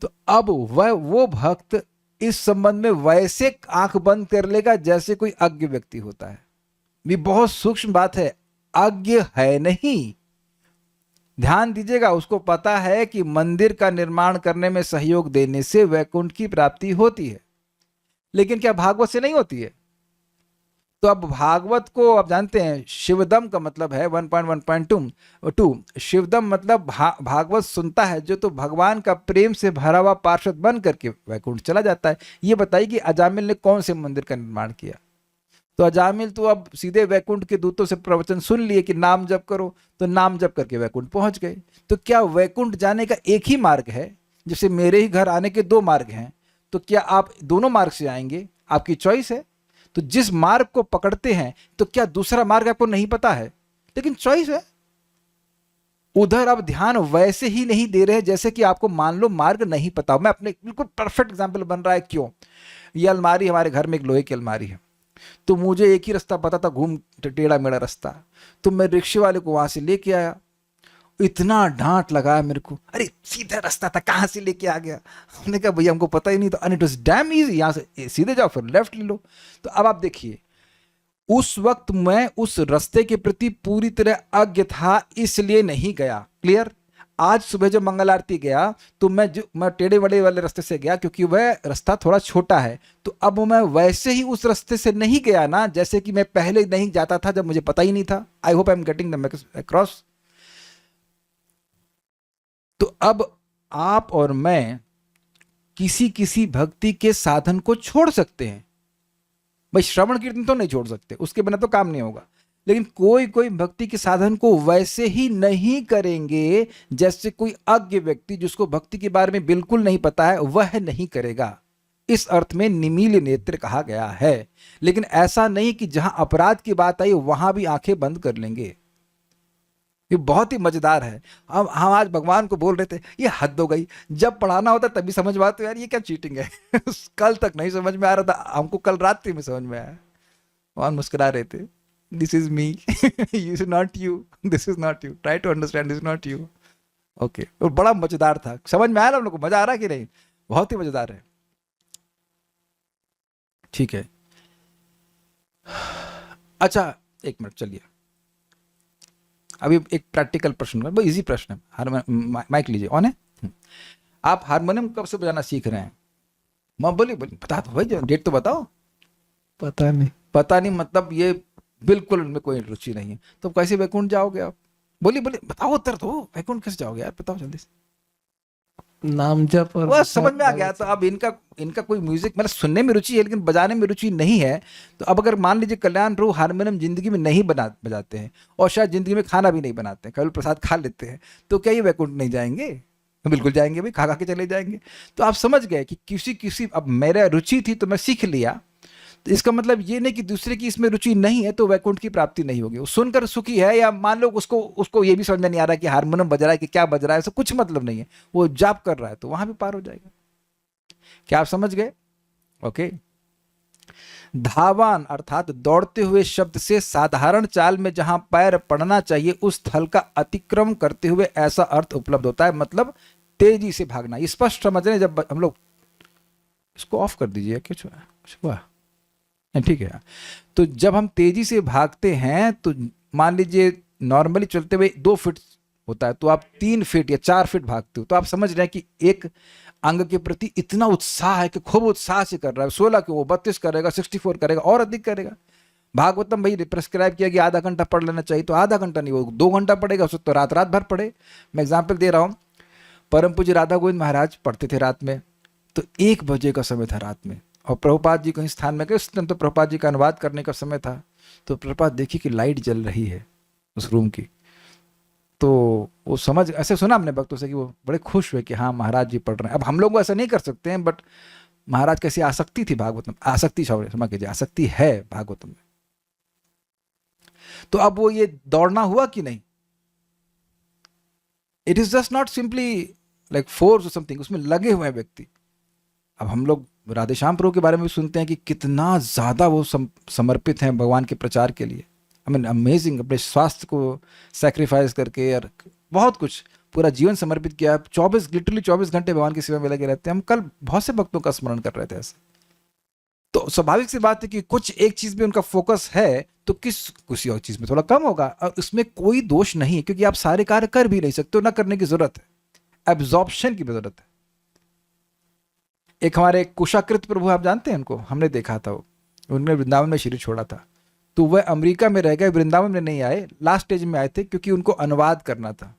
तो अब वो भक्त इस संबंध में वैसे आंख बंद कर लेगा जैसे कोई अज्ञ व्यक्ति होता है। भी बहुत सूक्ष्म बात है, अज्ञ है नहीं। ध्यान दीजिएगा, उसको पता है कि मंदिर का निर्माण करने में सहयोग देने से वैकुंठ की प्राप्ति होती है, लेकिन क्या भागवत से नहीं होती है? तो अब भागवत को आप जानते हैं, शिवदम का मतलब है 1.1.2 शिवदम मतलब भागवत सुनता है जो तो भगवान का प्रेम से भरा हुआ पार्षद बन करके वैकुंठ चला जाता है। ये बताइए कि अजामिल ने कौन से मंदिर का निर्माण किया? तो अजामिल तो अब सीधे वैकुंठ के दूतों से प्रवचन सुन लिए कि नाम जप करो, तो नाम जप करके वैकुंठ पहुंच गए। तो क्या वैकुंठ जाने का एक ही मार्ग है? जैसे मेरे ही घर आने के 2 मार्ग हैं, तो क्या आप दोनों मार्ग से आएंगे? आपकी चॉइस है। तो जिस मार्ग को पकड़ते हैं, तो क्या दूसरा मार्ग आपको नहीं पता है? लेकिन चॉइस है। उधर अब ध्यान वैसे ही नहीं दे रहे जैसे कि आपको मान लो मार्ग नहीं पता। मैं अपने बिल्कुल परफेक्ट एग्जाम्पल बन रहा है। क्यों? ये अलमारी, हमारे घर में एक लोहे की अलमारी है, तो मुझे एक ही रास्ता पता था, घूम टेढ़ा मेढ़ा रास्ता। तो मैं रिक्शे वाले को वहां से लेके आया, इतना डांट लगाया मेरे को, अरे सीधा रास्ता था, कहाँ से लेके आ गया। हमने कहा भैया हमको पता ही नहीं था, and it was dam easy, यहाँ से सीधे जाओ फिर लेफ्ट ले लो। तो अब आप देखिए, उस वक्त मैं उस रास्ते के प्रति पूरी तरह अज्ञ था, इसलिए नहीं गया। क्लियर? आज सुबह जब मंगल आरती गया तो मैं टेढ़े बड़े वाले रास्ते से गया, क्योंकि वह रास्ता थोड़ा छोटा है। तो अब मैं वैसे ही उस रास्ते से नहीं गया ना जैसे कि मैं पहले नहीं जाता था जब मुझे पता ही नहीं था। I hope I am getting the across. तो अब आप और मैं किसी किसी भक्ति के साधन को छोड़ सकते हैं। भाई श्रवण कीर्तन तो नहीं छोड़ सकते, उसके बिना तो काम नहीं होगा, लेकिन कोई कोई भक्ति के साधन को वैसे ही नहीं करेंगे जैसे कोई अज्ञ व्यक्ति जिसको भक्ति के बारे में बिल्कुल नहीं पता है वह नहीं करेगा। इस अर्थ में निमील नेत्र कहा गया है। लेकिन ऐसा नहीं कि जहां अपराध की बात आई वहां भी आंखें बंद कर लेंगे। ये बहुत ही मजेदार है। हम आज भगवान को बोल रहे थे, ये हद हो गई, जब पढ़ाना होता तभी समझ में आता यार ये क्या चीटिंग है। कल तक नहीं समझ में आ रहा था, हमको कल रात्रि में समझ में आया। भगवान मुस्कुरा रहे थे, this is me, this is not you, this is not you, try to understand, this is not you. Okay, और बड़ा मजेदार था। समझ में आया ना हम लोग को? मजा आ रहा है कि नहीं? बहुत ही मजेदार है। ठीक है, अच्छा एक मिनट चलिए, अभी एक प्रैक्टिकल प्रश्न, बहुत इजी प्रश्न है। माइक लीजिए, ऑन है? आप हारमोनियम कब से बजाना सीख रहे हैं? मैं बोलिए बता दो भाई, डेट तो बताओ। पता नहीं। पता नहीं मतलब ये बिल्कुल उनमें कोई रुचि नहीं है, तो कैसे वैकुंठ जाओगे आप? बोलिए बोलिए, बताओ उत्तर दो, वैकुंठ कैसे जाओगे यार, बताओ जल्दी से। नाम जप और बस समझ में आ गया। तो अब इनका कोई म्यूजिक मतलब सुनने में रुचि है लेकिन बजाने में रुचि नहीं है। तो अब अगर मान लीजिए कल्याण प्रभु हारमोनियम जिंदगी में नहीं बजाते हैं और शायद जिंदगी में खाना भी नहीं बनाते हैं, केवल प्रसाद खा लेते हैं, तो क्या ये वैकुंठ नहीं जाएंगे? बिल्कुल जाएंगे भाई, खा खा के चले जाएंगे। तो आप समझ गए कि किसी अब मेरा रुचि थी तो मैं सीख लिया, तो इसका मतलब ये नहीं कि दूसरे की इसमें रुचि नहीं है तो वैकुंठ की प्राप्ति नहीं होगी। वो सुनकर सुखी है, या मान लो उसको ये भी समझ में नहीं आ रहा कि हारमोनियम बज रहा है कि क्या बज रहा है, ऐसा कुछ मतलब नहीं है, वो जाप कर रहा है तो वहां भी पार हो जाएगा। क्या आप समझ गए? ओके। धावान अर्थात दौड़ते हुए शब्द से साधारण चाल में जहां पैर पड़ना चाहिए उस स्थल का अतिक्रम करते हुए ऐसा अर्थ उपलब्ध होता है, मतलब तेजी से भागना। स्पष्ट समझ रहे? जब हम लोग इसको ऑफ कर दीजिए, कुछ हुआ? ठीक है। तो जब हम तेजी से भागते हैं तो मान लीजिए नॉर्मली चलते हुए 2 फीट होता है, तो आप 3 फीट या 4 फीट भागते हो, तो आप समझ रहे हैं कि एक अंग के प्रति इतना उत्साह है कि खूब उत्साह से कर रहा है। 16 के वो 32 करेगा, 64 करेगा और अधिक करेगा। भागवतम भाई प्रेस्क्राइब किया कि आधा घंटा पढ़ लेना चाहिए, तो आधा घंटा नहीं, वो 2 घंटा पढ़ेगा, उसको तो रात रात भर पढ़े। मैं एग्जाम्पल दे रहा हूँ, परम पूज्य राधा गोविंद महाराज पढ़ते थे रात में, तो 1 बजे का समय था रात में, और प्रभुपाद जी कहीं स्थान में गए, उस टाइम तो प्रभुपाद जी का अनुवाद करने का समय था। तो प्रभुपाद देखी कि लाइट जल रही है उस रूम की, तो वो समझ, ऐसे सुना हमने भक्तों से कि वो बड़े खुश हुए कि हाँ महाराज जी पढ़ रहे हैं। अब हम लोग ऐसा नहीं कर सकते हैं, बट महाराज कैसी आसक्ति थी भागवतम, आसक्ति क्षमा कीजिए, आसक्ति है भागवतम में। तो अब वो ये दौड़ना हुआ कि नहीं? It is just not simply like force और समथिंग, उसमें लगे हुए हैं व्यक्ति। अब हम लोग राधेश्याम प्रभु के बारे में भी सुनते हैं कि कितना ज़्यादा वो समर्पित हैं भगवान के प्रचार के लिए। आई मीन अमेजिंग, अपने स्वास्थ्य को सेक्रीफाइस करके और बहुत कुछ पूरा जीवन समर्पित किया। लिटरली 24 घंटे भगवान की सेवा में लगे रहते हैं। हम कल बहुत से भक्तों का स्मरण कर रहे थे ऐसे। तो स्वाभाविक सी बात है कि कुछ एक चीज़ में उनका फोकस है तो किसी और चीज़ में थोड़ा कम होगा, और उसमें कोई दोष नहीं है, क्योंकि आप सारे कार्य कर भी नहीं सकते हो, ना करने की जरूरत है, एब्जॉर्प्शन की जरूरत है। एक हमारे कुशाकृत प्रभु, आप जानते हैं उनको, हमने देखा था, उन्होंने वृंदावन में शरीर छोड़ा था, तो वह अमेरिका में रह गए, वृंदावन में नहीं आए, लास्ट स्टेज में आए थे क्योंकि उनको अनुवाद करना था।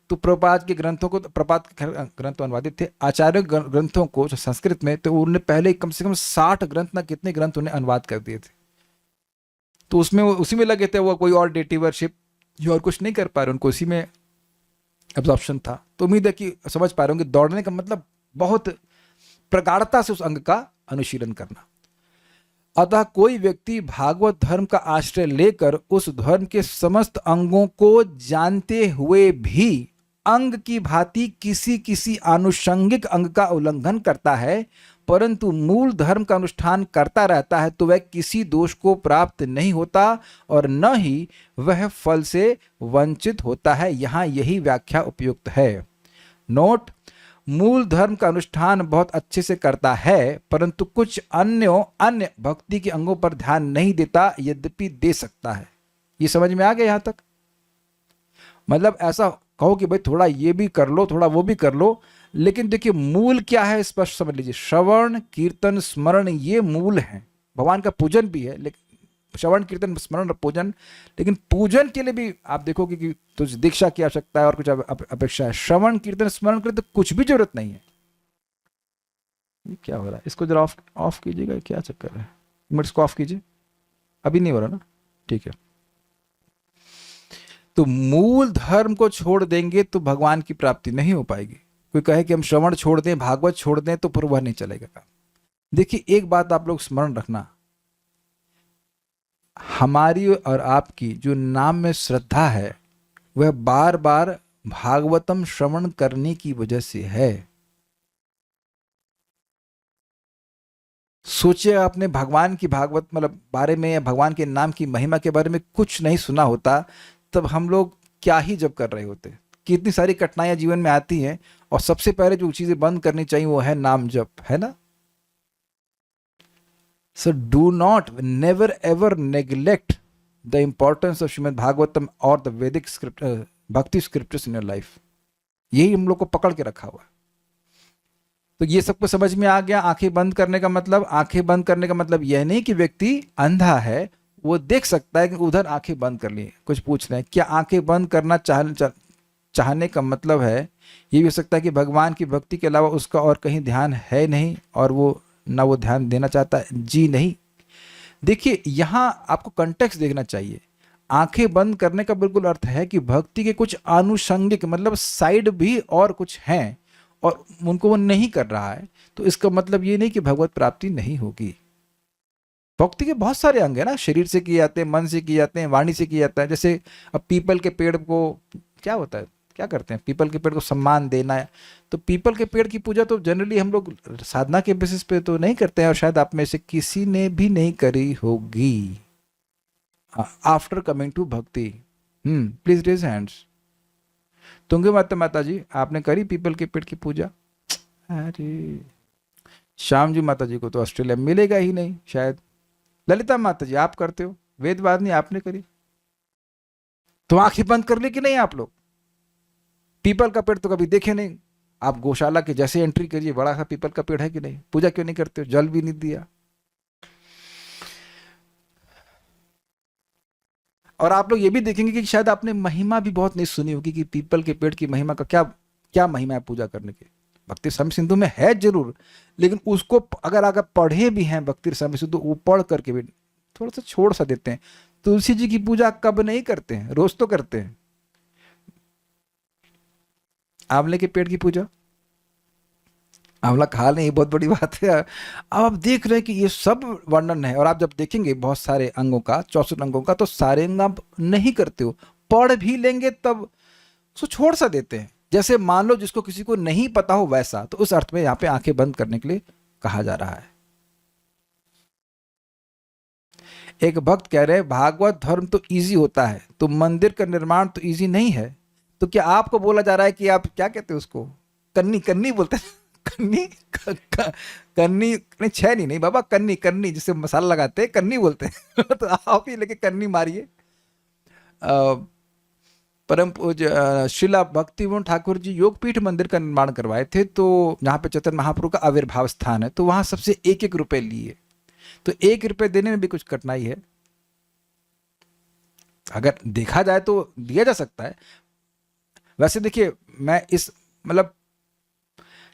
तो प्रभुपाद के ग्रंथों को, प्रभुपाद के ग्रंथ अनुवादित थे, आचार्य ग्रंथों को जो संस्कृत में, तो उन्होंने पहले कम से कम 60 ग्रंथ ना कितने ग्रंथ उन्हें अनुवाद कर दिए थे। तो उसमें उसी में लगे थे, वो कोई और डेटिवर्शिप और कुछ नहीं कर पा रहे, उनको उसी में एब्जॉर्प्शन था। तो उम्मीद है कि समझ पा रहे होंगे दौड़ने का मतलब बहुत प्रगाढ़ता से उस अंग का अनुशीलन करना। अतः कोई व्यक्ति भागवत धर्म का आश्रय लेकर उस धर्म के समस्त अंगों को जानते हुए भी अंग की भांति किसी किसी आनुषंगिक अंग का उल्लंघन करता है, परंतु मूल धर्म का अनुष्ठान करता रहता है, तो वह किसी दोष को प्राप्त नहीं होता और न ही वह फल से वंचित होता है। यहाँ यही व्याख्या उपयुक्त है। नोट: मूल धर्म का अनुष्ठान बहुत अच्छे से करता है, परंतु कुछ अन्य भक्ति के अंगों पर ध्यान नहीं देता, यद्यपि दे सकता है। ये समझ में आ गया यहां तक? मतलब ऐसा कहो कि भाई थोड़ा ये भी कर लो, थोड़ा वो भी कर लो, लेकिन देखिए मूल क्या है स्पष्ट समझ लीजिए। श्रवण कीर्तन स्मरण ये मूल है। भगवान का पूजन भी है, लेकिन श्रवण कीर्तन स्मरण और पूजन, लेकिन पूजन के लिए भी आप देखोगे कि तुझ दीक्षा की आवश्यकता है और कुछ अपेक्षा है। श्रवण कीर्तन स्मरण के लिए तो कुछ भी जरूरत नहीं है। ये क्या हो रहा है? इसको जरा ऑफ कीजिएगा, क्या चक्कर है? इसको ऑफ कीजिए, अभी नहीं हो रहा ना? ठीक है। तो मूल धर्म को छोड़ देंगे तो भगवान की प्राप्ति नहीं हो पाएगी। कोई कहे कि हम श्रवण छोड़ दें, भागवत छोड़ दें, तो फिर वह नहीं चलेगा काम। देखिए एक बात आप लोग स्मरण रखना, हमारी और आपकी जो नाम में श्रद्धा है वह बार बार भागवतम श्रवण करने की वजह से है। सोचिए आपने भगवान की भागवत मतलब बारे में या भगवान के नाम की महिमा के बारे में कुछ नहीं सुना होता, तब हम लोग क्या ही जब कर रहे होते। कितनी सारी कठिनाइयां जीवन में आती हैं और सबसे पहले जो चीजें बंद करनी चाहिए वो है नाम जप, है ना? So do not, never ever neglect the importance of Srimad Bhagavatam or the Vedic script, Bhakti scriptures in your life. यही हम लोग को पकड़ के रखा हुआ है। तो ये सबको समझ में आ गया। आंखें बंद करने का मतलब, आंखें बंद करने का मतलब यह नहीं कि व्यक्ति अंधा है, वो देख सकता है कि उधर आंखें बंद कर ली। कुछ पूछ रहे हैं क्या आंखें बंद करना चाहने का मतलब है ये भी हो सकता है कि भगवान की भक्ति के अलावा उसका और कहीं ध्यान है नहीं और वो ना वो ध्यान देना चाहता है? जी नहीं। देखिए यहां आपको कंटेक्स्ट देखना चाहिए। आंखें बंद करने का बिल्कुल अर्थ है कि भक्ति के कुछ आनुषंगिक मतलब साइड भी और कुछ हैं और उनको वो नहीं कर रहा है, तो इसका मतलब ये नहीं कि भगवत प्राप्ति नहीं होगी। भक्ति के बहुत सारे अंग है ना, शरीर से किए जाते हैं, मन से किए जाते हैं, वाणी से किया जाता है। जैसे अब पीपल के पेड़ को क्या होता है, क्या करते हैं? पीपल के पेड़ को सम्मान देना है। तो पीपल के पेड़ की पूजा तो जनरली हम लोग साधना के बेसिस पे तो नहीं करते हैं, और शायद आप में से किसी ने भी नहीं करी होगी after coming to bhakti. Please raise hands. तुंगे माता जी आपने करी पीपल के पेड़ की पूजा? अरे श्याम जी माता जी को तो ऑस्ट्रेलिया मिलेगा ही नहीं शायद। ललिता माता जी आप करते हो, वेदवादिनी आपने करी, तो आंखें बंद कर ली कि नहीं आप लोग? पीपल का पेड़ तो कभी देखे नहीं। आप गौशाला के जैसे एंट्री करिए, बड़ा सा पीपल का पेड़ है कि नहीं? पूजा क्यों नहीं करते हो? जल भी नहीं दिया। और आप लोग ये भी देखेंगे कि शायद आपने महिमा भी बहुत नहीं सुनी होगी कि पीपल के पेड़ की महिमा का क्या क्या महिमा है पूजा करने की। भक्ति रसम सिंधु में है जरूर, लेकिन उसको अगर पढ़े भी हैं भक्ति रसम सिंधु, वो पढ़ करके भी थोड़ा सा छोड़ सा देते हैं। तुलसी जी की पूजा कब नहीं करते हैं? रोज तो करते हैं। आंवले के पेड़ की पूजा, आंवला खा लें, ये बहुत बड़ी बात है। अब आप देख रहे हैं कि ये सब वर्णन है, और आप जब देखेंगे बहुत सारे अंगों का, 64 अंगों का, तो सारे अंग आप नहीं करते हो। पढ़ भी लेंगे तब उसको छोड़ सा देते हैं, जैसे मान लो जिसको किसी को नहीं पता हो वैसा। तो उस अर्थ में यहाँ पे आंखें बंद करने के लिए कहा जा रहा है। एक भक्त कह रहे हैं भागवत धर्म तो इजी होता है, तो मंदिर का निर्माण तो इजी नहीं है। तो क्या आपको बोला जा रहा है कि आप क्या कहते हैं उसको, कन्नी बोलते हैं? कन्नी नहीं, छैनी नहीं बाबा, कन्नी जिससे मसाला लगाते हैं कन्नी बोलते हैं। तो आप ही लेके कन्नी मारिए। परम पूज्य शिला भक्तिविनोद ठाकुर जी योगपीठ मंदिर का निर्माण करवाए थे, तो जहाँ पे चैतन्य महाप्रभु का आविर्भाव स्थान है, तो वहां सबसे 1-1 रुपए लिए। तो 1 रुपए देने में भी कुछ कठिनाई है। अगर देखा जाए तो दिया जा सकता है। वैसे देखिए, मैं इस मतलब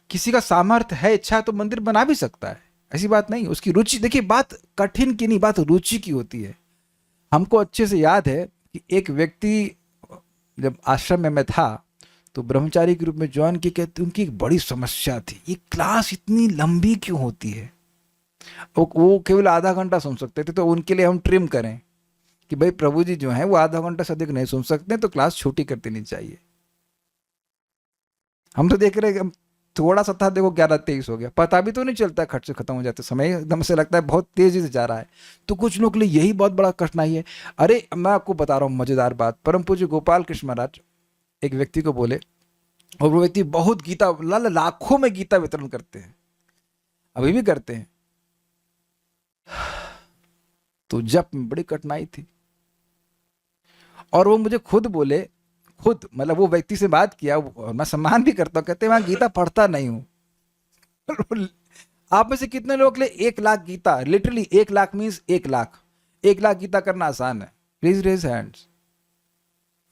किसी का सामर्थ्य है, इच्छा है, तो मंदिर बना भी सकता है, ऐसी बात नहीं। उसकी रुचि, देखिए बात कठिन की नहीं, बात रुचि की होती है। हमको अच्छे से याद है कि एक व्यक्ति जब आश्रम में मैं था तो ब्रह्मचारी के रूप में ज्वाइन की, कहते उनकी एक बड़ी समस्या थी, ये क्लास इतनी लंबी क्यों होती है? वो केवल आधा घंटा सुन सकते थे, तो उनके लिए हम ट्रिम करें कि भाई प्रभु जी जो है वो आधा घंटा से अधिक नहीं सुन सकते, तो क्लास छोटी कर देनी चाहिए। हम तो देख रहे हैं, थोड़ा सा था, देखो 11:23 हो गया, पता भी तो नहीं चलता, खट से खत्म हो जाते समय, एकदम से लगता है बहुत तेजी से जा रहा है। तो कुछ लोग के लिए यही बहुत बड़ा कठिनाई है। अरे मैं आपको बता रहा हूँ मजेदार बात, परम पूज्य गोपाल कृष्ण महाराज एक व्यक्ति को बोले, और वो व्यक्ति बहुत गीता, लाखों में गीता वितरण करते हैं, अभी भी करते हैं। तो जब बड़ी कठिनाई थी, और वो मुझे खुद बोले, खुद मतलब वो व्यक्ति से बात किया, और मैं सम्मान भी करता हूँ, कहते हैं मैं गीता पढ़ता नहीं हूँ। आप में से कितने लोग के लिए 1 लाख गीता, लिटरली 1 लाख मीन्स 1 लाख, 1 लाख गीता करना आसान है? Please raise hands.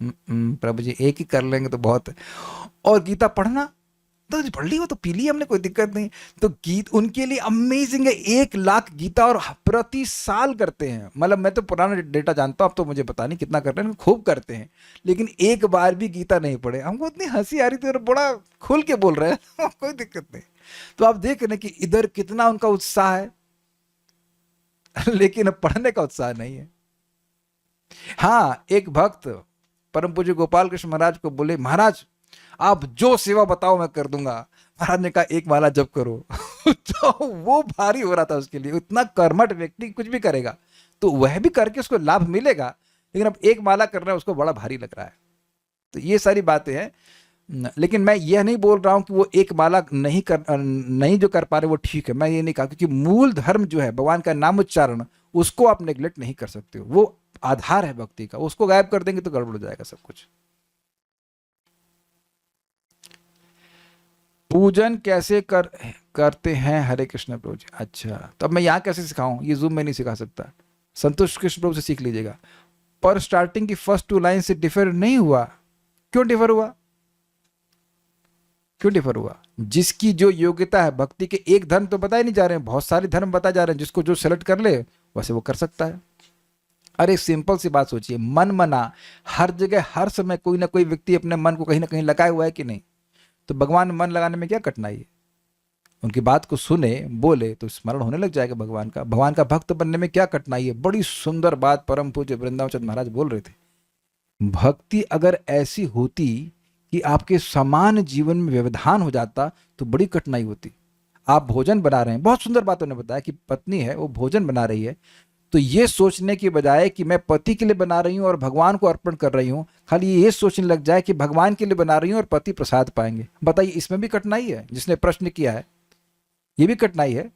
प्रभु जी एक ही कर लेंगे तो बहुत है। और गीता पढ़ना तो पढ़ ली, वो तो पी ली हमने, कोई दिक्कत नहीं। तो गीत उनके लिए अमेजिंग है, 1 लाख गीता, और प्रति साल करते हैं। मतलब मैं तो पुराना डेटा जानता हूँ, अब तो मुझे पता नहीं कितना करते हैं, खूब करते हैं, लेकिन एक बार भी गीता नहीं पढ़े। हमको इतनी हंसी आ रही थी, और बड़ा खुल के बोल रहे हैं। कोई दिक्कत नहीं। तो आप देख रहे हैं कि इधर कितना उनका उत्साह है, लेकिन पढ़ने का उत्साह नहीं है। हाँ, एक भक्त परम पूज्य गोपाल कृष्ण महाराज को बोले, महाराज आप जो सेवा बताओ मैं कर दूंगा। महाराज ने कहा 1 माला जप करो। तो वो भारी हो रहा था उसके लिए, इतना कर्मठ व्यक्ति कुछ भी करेगा तो वह भी करके उसको लाभ मिलेगा, लेकिन अब 1 माला करना उसको बड़ा भारी लग रहा है। तो ये सारी बातें हैं, लेकिन मैं यह नहीं बोल रहा हूं कि वो 1 माला नहीं जो कर पा रहे वो ठीक है, मैं ये नहीं कहा, क्योंकि मूल धर्म जो है भगवान का नाम उच्चारण, उसको आप नेग्लेक्ट नहीं कर सकते हो, वो आधार है भक्ति का, उसको गायब कर देंगे तो गड़बड़ हो जाएगा सब कुछ। पूजन कैसे करते हैं हरे कृष्ण प्रभु जी? अच्छा, तो अब मैं यहाँ कैसे सिखाऊं? ये जूम में नहीं सिखा सकता, संतोष कृष्ण प्रभु से सीख लीजिएगा। पर स्टार्टिंग की फर्स्ट 2 लाइन से डिफर नहीं हुआ। क्यों डिफर हुआ? क्यों डिफर हुआ? जिसकी जो योग्यता है, भक्ति के एक धर्म तो बताए नहीं जा रहे हैं, बहुत सारे धर्म बताए जा रहे हैं, जिसको जो सेलेक्ट कर ले वैसे वो कर सकता है। अरे सिंपल सी बात सोचिए, मन मना हर जगह हर समय कोई ना कोई व्यक्ति अपने मन को कहीं ना कहीं लगाए हुआ है कि नहीं? तो भगवान मन लगाने में क्या कठिनाई है? उनकी बात को सुने, बोले तो स्मरण होने लग जाएगा भगवान का। भगवान का भक्त बनने में क्या कठिनाई है? बड़ी सुंदर बात परम पूज्य वृंदावन चंद्र महाराज बोल रहे थे। भक्ति अगर ऐसी होती कि आपके समान जीवन में व्यवधान हो जाता तो बड़ी कठिनाई होती। आप भोजन बना रहे हैं, बहुत सुंदर बात उन्होंने बताया कि पत्नी है वो भोजन बना रही है, तो ये सोचने की बजाय कि मैं पति के लिए बना रही हूं और भगवान को अर्पण कर रही हूं, खाली ये सोचने लग जाए कि भगवान के लिए बना रही हूं और पति प्रसाद पाएंगे। बताइए, इसमें भी कठिनाई है? जिसने प्रश्न किया है ये भी कठिनाई है।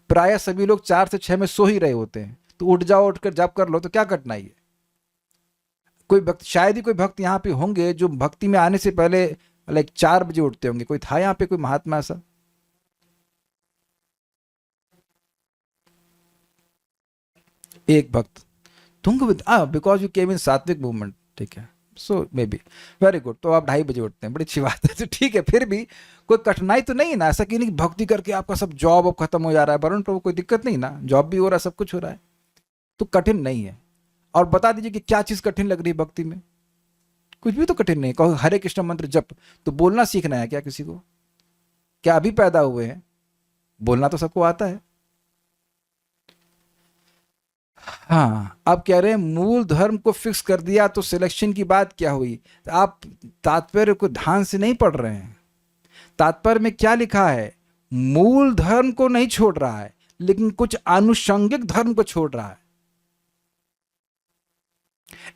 प्राय सभी लोग 4 से 6 में सो ही रहे होते हैं, तो उठ जाओ, उठकर जप कर लो, तो क्या कठिनाई है? कोई भक्त, शायद ही कोई भक्त यहाँ पे होंगे जो भक्ति में आने से पहले लाइक 4 बजे उठते होंगे। कोई था यहाँ पे कोई महात्मा ऐसा? एक भक्त तुंग, बिकॉज यू केम इन सात्विक मूवमेंट, ठीक है, सो मे बी वेरी गुड। तो आप 2:30 बजे उठते हैं, बड़ी अच्छी बात है। तो ठीक है, फिर भी कोई कठिनाई तो नहीं है ना? ऐसा कि नहीं भक्ति करके आपका सब जॉब अब खत्म हो जा रहा है, वरुण प्रभु कोई दिक्कत नहीं ना? जॉब भी हो रहा है, सब कुछ हो रहा है, तो कठिन नहीं है। और बता दीजिए कि क्या चीज कठिन लग रही है भक्ति में? कुछ भी तो कठिन नहीं। कहो हरे कृष्ण मंत्र जप, तो बोलना सीखना है क्या किसी को? क्या अभी पैदा हुए हैं? बोलना तो सबको आता है। हाँ, आप कह रहे हैं मूल धर्म को फिक्स कर दिया तो सिलेक्शन की बात क्या हुई? तो आप तात्पर्य को ध्यान से नहीं पढ़ रहे हैं। तात्पर्य में क्या लिखा है? मूल धर्म को नहीं छोड़ रहा है, लेकिन कुछ आनुषंगिक धर्म को छोड़ रहा है।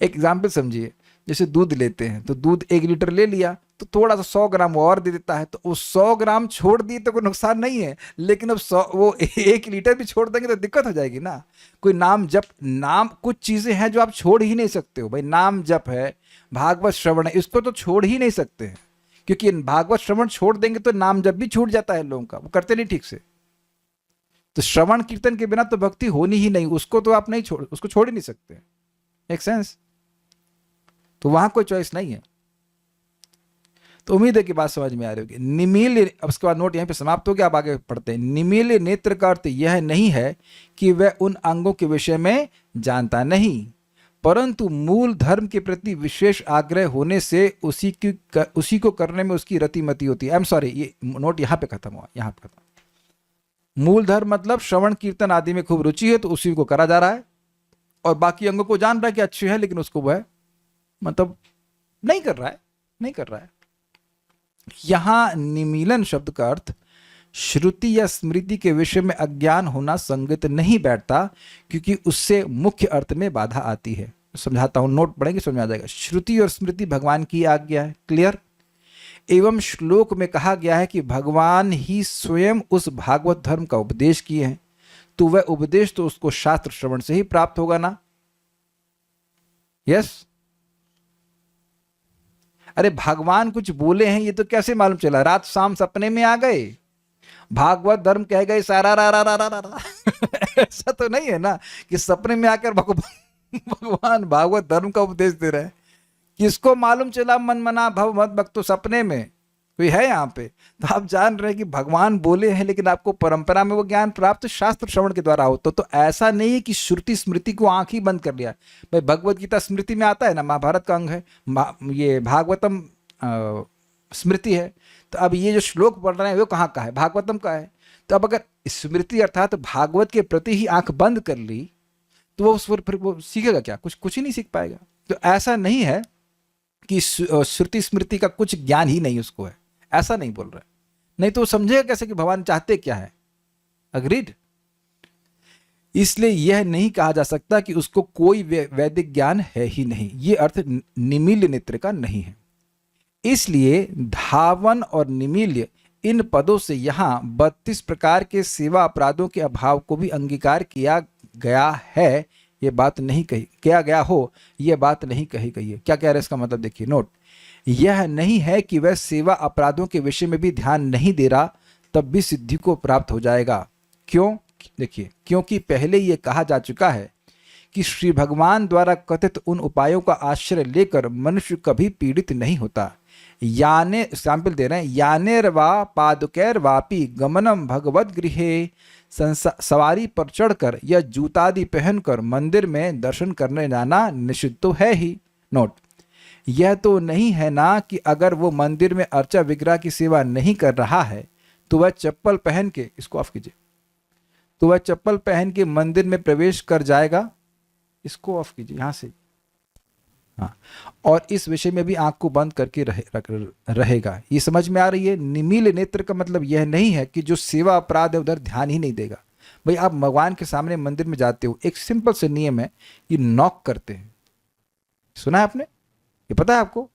एक एग्जाम्पल समझिए, जैसे दूध लेते हैं, तो दूध 1 लीटर ले लिया तो थोड़ा सा 100 ग्राम और दे देता है, तो वो 100 ग्राम छोड़ दिए तो कोई नुकसान नहीं है, लेकिन अब 100 वो 1 लीटर भी छोड़ देंगे तो दिक्कत हो जाएगी ना। कोई नाम जप, नाम कुछ चीजें हैं जो आप छोड़ ही नहीं सकते हो भाई। नाम जप है, भागवत श्रवण है, इसको तो छोड़ ही नहीं सकते हैं, क्योंकि भागवत श्रवण छोड़ देंगे तो नाम जप भी छूट जाता है लोगों का, वो करते नहीं ठीक से। तो श्रवण कीर्तन के बिना तो भक्ति होनी ही नहीं, उसको तो आप नहीं छोड़, उसको छोड़ ही नहीं सकते। एक सेंस? तो वहां कोई चॉइस नहीं है। तो उम्मीद है कि बात समझ में आ रही होगी। निमील, अब उसके बाद नोट यहीं पे समाप्त हो गया, आप आगे पढ़ते हैं। निमील नेत्र का अर्थ यह नहीं है कि वह उन अंगों के विषय में जानता नहीं, परंतु मूल धर्म के प्रति विशेष आग्रह होने से उसी को करने में उसकी रतिमति होती है। आई एम सॉरी, ये नोट यहाँ पे खत्म हुआ, यहाँ पे खत्म। मूल धर्म मतलब श्रवण कीर्तन आदि में खूब रुचि है तो उसी को करा जा रहा है, और बाकी अंगों को जान रहा है कि अच्छे है, लेकिन उसको वह मतलब नहीं कर रहा है, नहीं कर रहा है। यहां निमीलन शब्द का अर्थ श्रुति या स्मृति के विषय में अज्ञान होना संगत नहीं बैठता, क्योंकि उससे मुख्य अर्थ में बाधा आती है। समझाता हूं, नोट पढ़ेंगे समझ आ जाएगा। श्रुति और स्मृति भगवान की आज्ञा है, क्लियर। एवं श्लोक में कहा गया है कि भगवान ही स्वयं उस भागवत धर्म का उपदेश किए हैं, तो वह उपदेश तो उसको शास्त्र श्रवण से ही प्राप्त होगा ना। यस। अरे भगवान कुछ बोले हैं ये तो कैसे मालूम चला? रात शाम सपने में आ गए, भागवत धर्म कह गए सारा रा रा रा रा रा रा। ऐसा तो नहीं है ना कि सपने में आकर भगवान भागवत धर्म का उपदेश दे रहे हैं। किसको मालूम चला मन मना भव मत भक्तो सपने में कोई है यहाँ पे? तो आप जान रहे हैं कि भगवान बोले हैं, लेकिन आपको परंपरा में वो ज्ञान प्राप्त शास्त्र श्रवण के द्वारा हो। तो ऐसा नहीं है कि श्रुति स्मृति को आंख ही बंद कर लिया। भाई भगवत गीता स्मृति में आता है ना, महाभारत का अंग है, ये भागवतम स्मृति है। तो अब ये जो श्लोक पढ़ रहे हैं वो कहाँ का है? भागवतम का है। तो अब अगर स्मृति अर्थात भागवत के प्रति ही आंख बंद कर ली तो वो फिर वो सीखेगा क्या? कुछ ही नहीं सीख पाएगा। तो ऐसा नहीं है कि श्रुति स्मृति का कुछ ज्ञान ही नहीं उसको है, ऐसा नहीं बोल रहे। नहीं तो समझेगा कैसे कि भगवान चाहते क्या है? अग्रीड। इसलिए यह नहीं कहा जा सकता कि उसको कोई वैदिक ज्ञान है ही नहीं। ये अर्थ निमील्य नेत्र का नहीं है। इसलिए धावन और निमील्य इन पदों से यहाँ 32 प्रकार के सेवा अपराधों के अभाव को भी अंगीकार किया गया है। ये बात नहीं कही किया गया हो, यह बात नहीं कही गई है। क्या कह रहे हैं इसका मतलब देखिए, नोट। यह नहीं है कि वह सेवा अपराधों के विषय में भी ध्यान नहीं दे रहा, तब भी सिद्धि को प्राप्त हो जाएगा। क्यों? देखिए, क्योंकि पहले यह कहा जा चुका है कि श्री भगवान द्वारा कथित उन उपायों का आश्रय लेकर मनुष्य कभी पीड़ित नहीं होता। याने सैंपल दे रहे हैं, यानेर्वा पादुकैर्वापि गमनम भगवत गृहे, सवारी पर चढ़कर या जूतादि पहनकर मंदिर में दर्शन करने जाना निषिद्ध तो है ही। नोट, यह तो नहीं है ना कि अगर वो मंदिर में अर्चा विग्रह की सेवा नहीं कर रहा है तो वह चप्पल पहन के, इसको ऑफ कीजिए, तो वह चप्पल पहन के मंदिर में प्रवेश कर जाएगा। इसको ऑफ कीजिए यहां से। हाँ, और इस विषय में भी आंख को बंद करके रहेगा। ये समझ में आ रही है? निमील नेत्र का मतलब यह नहीं है कि जो सेवा अपराध है उधर ध्यान ही नहीं देगा। भाई आप भगवान के सामने मंदिर में जाते हो, एक सिंपल से नियम है, ये नॉक करते हैं। सुना है आपने? ये पता है आपको?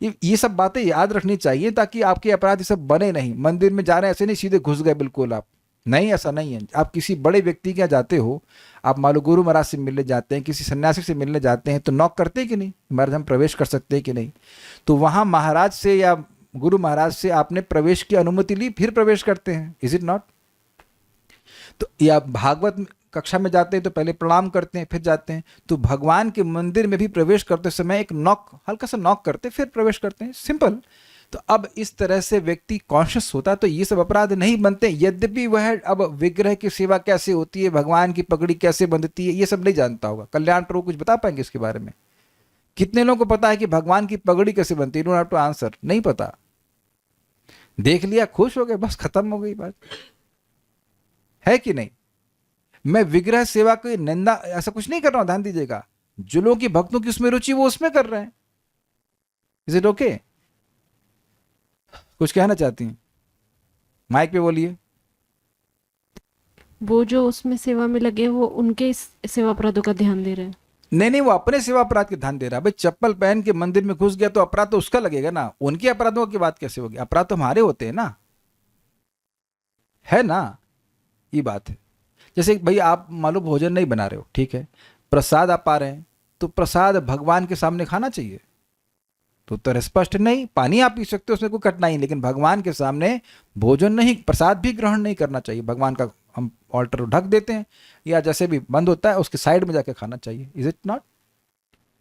ये सब बातें याद रखनी चाहिए ताकि आपके अपराध ये सब बने नहीं। मंदिर में जा रहे हैं ऐसे नहीं सीधे घुस गए बिल्कुल आप, नहीं, ऐसा नहीं है। आप किसी बड़े व्यक्ति के यहाँ जाते हो, आप मान लो गुरु महाराज से मिलने जाते हैं, किसी सन्यासी से मिलने जाते हैं, तो नॉक करते हैं कि नहीं, महाराज हम प्रवेश कर सकते हैं कि नहीं? तो वहाँ महाराज से या गुरु महाराज से आपने प्रवेश की अनुमति ली, फिर प्रवेश करते हैं। Is it not? तो या भागवत कक्षा में जाते हैं तो पहले प्रणाम करते हैं फिर जाते हैं। तो भगवान के मंदिर में भी प्रवेश करते समय एक नॉक, हल्का सा नॉक करते फिर प्रवेश करते हैं, सिंपल। तो अब इस तरह से व्यक्ति कॉन्शियस होता है तो ये सब अपराध नहीं बनते। यद्यपि वह अब विग्रह की सेवा कैसे होती है, भगवान की पगड़ी कैसे बंधती है, ये सब नहीं जानता होगा। कल्याण प्रभु कुछ बता पाएंगे इसके बारे में? कितने लोगों को पता है कि भगवान की पगड़ी कैसे बनती है? डोंट हैव टू आंसर, नहीं पता। देख लिया, खुश हो गए, बस खत्म हो गई बात, है कि नहीं? मैं विग्रह सेवा की निंदा ऐसा कुछ नहीं कर रहा हूं, ध्यान दीजिएगा। जो लोगों की भक्तों की उसमें रुचि वो उसमें कर रहे हैं। Is it okay? कुछ कहना चाहती हैं? माइक पे बोलिए। वो जो उसमें सेवा में लगे वो उनके सेवा अपराधों का ध्यान दे रहे हैं। नहीं, वो अपने सेवा अपराध के ध्यान दे रहा है। भाई चप्पल पहन के मंदिर में घुस गया तो अपराध तो उसका लगेगा ना, उनके अपराधों की बात कैसे होगी? अपराध तो हमारे होते हैं ना, है ना? ये बात है। जैसे भाई आप मान लो भोजन नहीं बना रहे हो, ठीक है, प्रसाद आप पा रहे हैं, तो प्रसाद भगवान के सामने खाना चाहिए। तो उत्तर स्पष्ट नहीं। पानी आप पी सकते हो, उसमें कोई कठिनाई नहीं, लेकिन भगवान के सामने भोजन नहीं, प्रसाद भी ग्रहण नहीं करना चाहिए। भगवान का हम ऑल्टर ढक देते हैं या जैसे भी बंद होता है उसके साइड में जाकर खाना चाहिए। इज इट नॉट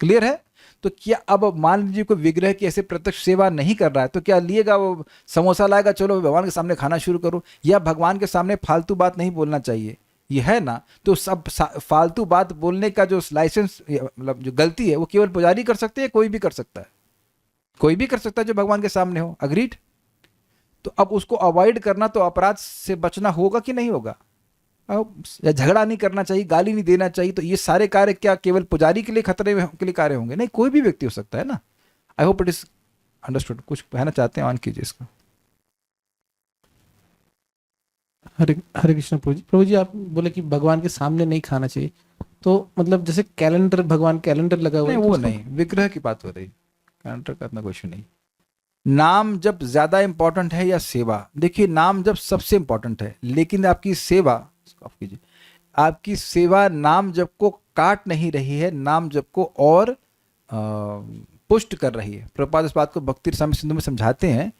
क्लियर है? तो क्या अब मान लीजिए कोई विग्रह की ऐसे प्रत्यक्ष सेवा नहीं कर रहा है तो क्या लिएगा वो समोसा लाएगा, चलो भगवान के सामने खाना शुरू करो? या भगवान के सामने फालतू बात नहीं बोलना चाहिए, ये है ना? तो सब फालतू बात बोलने का जो लाइसेंस, मतलब जो गलती है वो केवल पुजारी कर सकते हैं, कोई भी कर सकता है, कोई भी कर सकता है जो भगवान के सामने हो। अग्रीड? तो अब उसको अवॉइड करना, तो अपराध से बचना होगा कि नहीं होगा? अब या झगड़ा नहीं करना चाहिए, गाली नहीं देना चाहिए, तो ये सारे कार्य क्या केवल पुजारी के लिए खतरे में के लिए कार्य होंगे? नहीं, कोई भी व्यक्ति हो सकता है ना। I hope it is understood. कुछ कहना चाहते हैं, ऑन कीजिए इसका। हरे हरे कृष्ण प्रभु जी। प्रभु जी, आप बोले कि भगवान के सामने नहीं खाना चाहिए, तो मतलब जैसे कैलेंडर, भगवान कैलेंडर लगा हुआ नहीं, है, तो वो उसको- नहीं, विग्रह की बात हो रही, कैलेंडर का इतना कुछ नहीं। नाम जब ज्यादा इंपॉर्टेंट है या सेवा, देखिए नाम जब सबसे इंपॉर्टेंट है, लेकिन आपकी सेवा, माफ कीजिए, आपकी सेवा नाम जब को काट नहीं रही है, नाम जब को और पुष्ट कर रही है। प्रभुपाद इस बात को भक्ति रसामृत सिंधु में समझाते हैं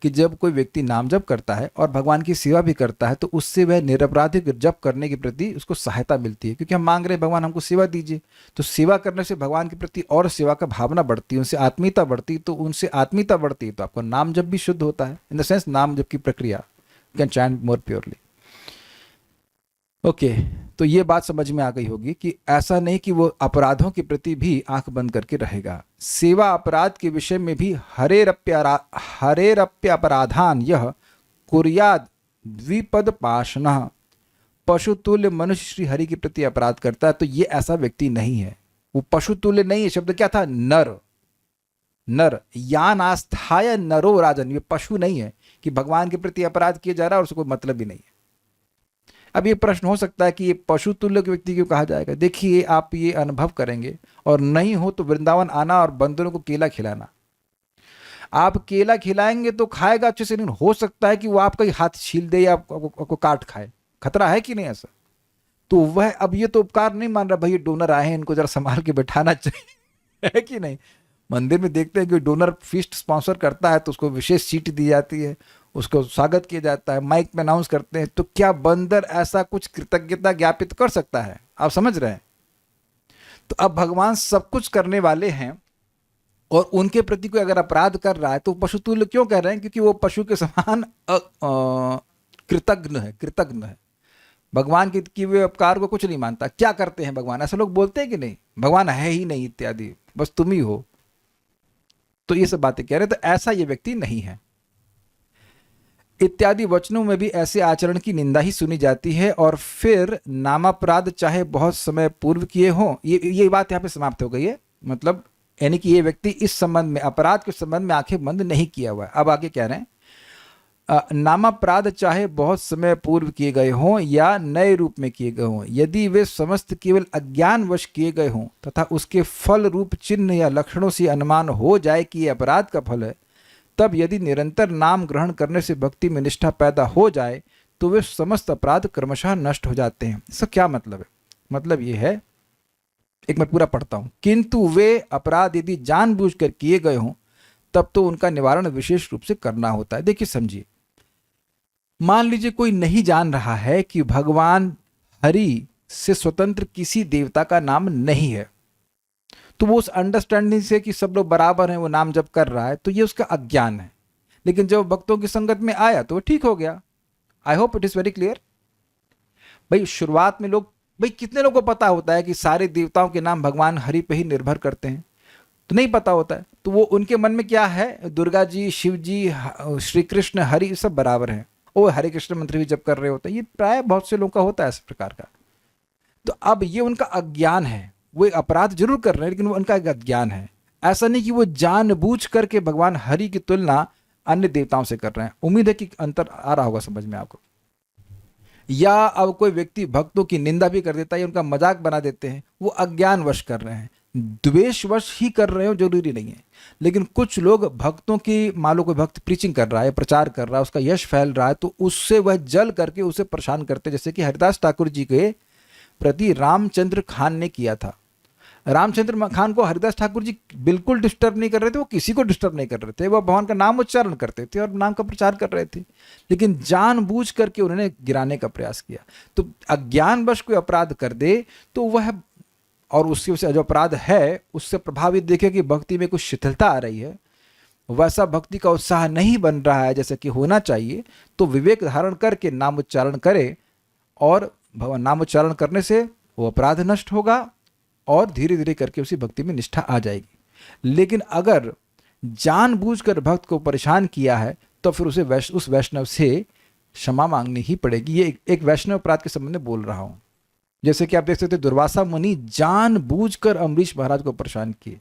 कि जब कोई व्यक्ति नाम जप करता है और भगवान की सेवा भी करता है, तो उससे वह निरपराधिक जप करने के प्रति उसको सहायता मिलती है, क्योंकि हम मांग रहे हैं भगवान हमको सेवा दीजिए। तो सेवा करने से भगवान के प्रति और सेवा का भावना बढ़ती है, उनसे आत्मीयता बढ़ती, तो उनसे आत्मीयता बढ़ती है तो आपका नाम जप भी शुद्ध होता है। इन द सेंस नाम जप की प्रक्रिया can chant more purely. Okay, तो ये बात समझ में आ गई होगी कि ऐसा नहीं कि वो अपराधों के प्रति भी आंख बंद करके रहेगा। सेवा अपराध के विषय में भी हरेरप्य अपराधान यह कुर्याद द्विपद पाशनः, पशुतुल्य मनुष्य श्री हरि के प्रति अपराध करता है, तो ये ऐसा व्यक्ति नहीं है। वो पशुतुल्य नहीं है, शब्द क्या था? नर। नर यान आस्थाय नरो राजन, ये पशु नहीं है कि भगवान के प्रति अपराध किया जा रहा है और उसको कोई मतलब भी नहीं है। अब ये प्रश्न हो सकता है कि ये पशु तुल्य व्यक्ति क्यों कहा जाएगा? देखिए, आप ये अनुभव करेंगे, और नहीं हो तो वृंदावन आना और बंदरों को केला खिलाना। आप केला खिलाएंगे तो खाएगा अच्छे से, नहीं हो सकता है कि वो आपका ही हाथ छील दे या आपको काट खाए। खतरा है कि नहीं ऐसा? तो वह अब ये तो उपकार नहीं मान रहा, भाई ये डोनर आए हैं, इनको जरा संभाल के बैठाना चाहिए, है कि नहीं? मंदिर में देखते हैं कि डोनर फीस्ट स्पॉन्सर करता है तो उसको विशेष सीट दी जाती है, उसको स्वागत किया जाता है, माइक में अनाउंस करते हैं। तो क्या बंदर ऐसा कुछ कृतज्ञता ज्ञापित कर सकता है? आप समझ रहे हैं? तो अब भगवान सब कुछ करने वाले हैं और उनके प्रति कोई अगर अपराध कर रहा है तो पशुतुल्य क्यों कह रहे हैं? क्योंकि वो पशु के समान कृतज्ञ है, कृतज्ञ है। भगवान के किए हुए उपकार को कुछ नहीं मानता। क्या करते हैं भगवान? ऐसा लोग बोलते हैं कि नहीं, भगवान है ही नहीं इत्यादि, बस तुम ही हो। तो ये सब बातें कह रहे हैं, तो ऐसा ये व्यक्ति नहीं है। इत्यादि वचनों में भी ऐसे आचरण की निंदा ही सुनी जाती है। और फिर नामापराध चाहे बहुत समय पूर्व किए हों, ये बात यहाँ पे समाप्त हो गई है। मतलब यानी कि ये व्यक्ति इस संबंध में, अपराध के संबंध में आंखें बंद नहीं किया हुआ है। अब आगे कह रहे हैं, नामापराध चाहे बहुत समय पूर्व किए गए हों या नए रूप में किए गए हों, यदि वे समस्त केवल अज्ञानवश किए गए हों तथा उसके फल रूप चिन्ह या लक्षणों से अनुमान हो जाए कि ये अपराध का फल है, तब यदि निरंतर नाम ग्रहण करने से भक्ति में निष्ठा पैदा हो जाए तो वे समस्त अपराध क्रमशः नष्ट हो जाते हैं। इसका क्या मतलब है? मतलब ये है, एक मैं पूरा पढ़ता हूं। किंतु वे अपराध यदि जानबूझकर किए गए हों तब तो उनका निवारण विशेष रूप से करना होता है। देखिए समझिए, मान लीजिए कोई नहीं जान रहा है कि भगवान हरि से स्वतंत्र किसी देवता का नाम नहीं है, तो वो उस अंडरस्टैंडिंग से कि सब लोग बराबर हैं वो नाम जप कर रहा है, तो ये उसका अज्ञान है। लेकिन जब भक्तों की संगत में आया तो वो ठीक हो गया। I hope it is very clear. भाई शुरुआत में लोग, भाई कितने लोगों को पता होता है कि सारे देवताओं के नाम भगवान हरि पे ही निर्भर करते हैं? तो नहीं पता होता है। तो वो उनके मन में क्या है, दुर्गा जी, शिव जी, श्री कृष्ण, हरि सब बराबर हैं। वो हरे कृष्ण मंत्र भी जप कर रहे होते हैं। ये प्राय बहुत से लोगों का होता है इस प्रकार का। तो अब ये उनका अज्ञान है। वो अपराध जरूर कर रहे हैं लेकिन वो उनका एक अज्ञान है। ऐसा नहीं कि वो जानबूझ करके भगवान हरि की तुलना अन्य देवताओं से कर रहे हैं। उम्मीद है कि अंतर आ रहा होगा समझ में आपको। या अब कोई व्यक्ति भक्तों की निंदा भी कर देता है, उनका मजाक बना देते हैं, वो अज्ञानवश कर रहे हैं। द्वेषवश ही कर रहे हो जरूरी नहीं है। लेकिन कुछ लोग भक्तों की, मान लो कोई भक्त प्रीचिंग कर रहा है, प्रचार कर रहा है, उसका यश फैल रहा है, तो उससे वह जल करके उसे परेशान करते, जैसे कि हरिदास ठाकुर जी के प्रति रामचंद्र खान ने किया था। रामचंद्र खान को हरिदास ठाकुर जी बिल्कुल डिस्टर्ब नहीं कर रहे थे, वो किसी को डिस्टर्ब नहीं कर रहे थे, वह भगवान का नाम उच्चारण करते थे और नाम का प्रचार कर रहे थे, लेकिन जानबूझ करके उन्होंने गिराने का प्रयास किया। तो अज्ञानवश कोई अपराध कर दे तो वह, और उससे जो अपराध है उससे प्रभावित देखे कि भक्ति में कुछ शिथिलता आ रही है, वैसा भक्ति का उत्साह नहीं बन रहा है जैसे कि होना चाहिए, तो विवेक धारण करके नाम उच्चारण करे और नाम उच्चारण करने से वो अपराध नष्ट होगा और धीरे धीरे करके उसी भक्ति में निष्ठा आ जाएगी। लेकिन अगर जानबूझकर भक्त को परेशान किया है तो फिर उसे उस वैष्णव से क्षमा मांगनी ही पड़ेगी। ये एक वैष्णव अपराध के संबंध में बोल रहा हूं। जैसे कि आप देख सकते हैं दुर्वासा मुनि जानबूझकर अम्बरीश महाराज को परेशान किए।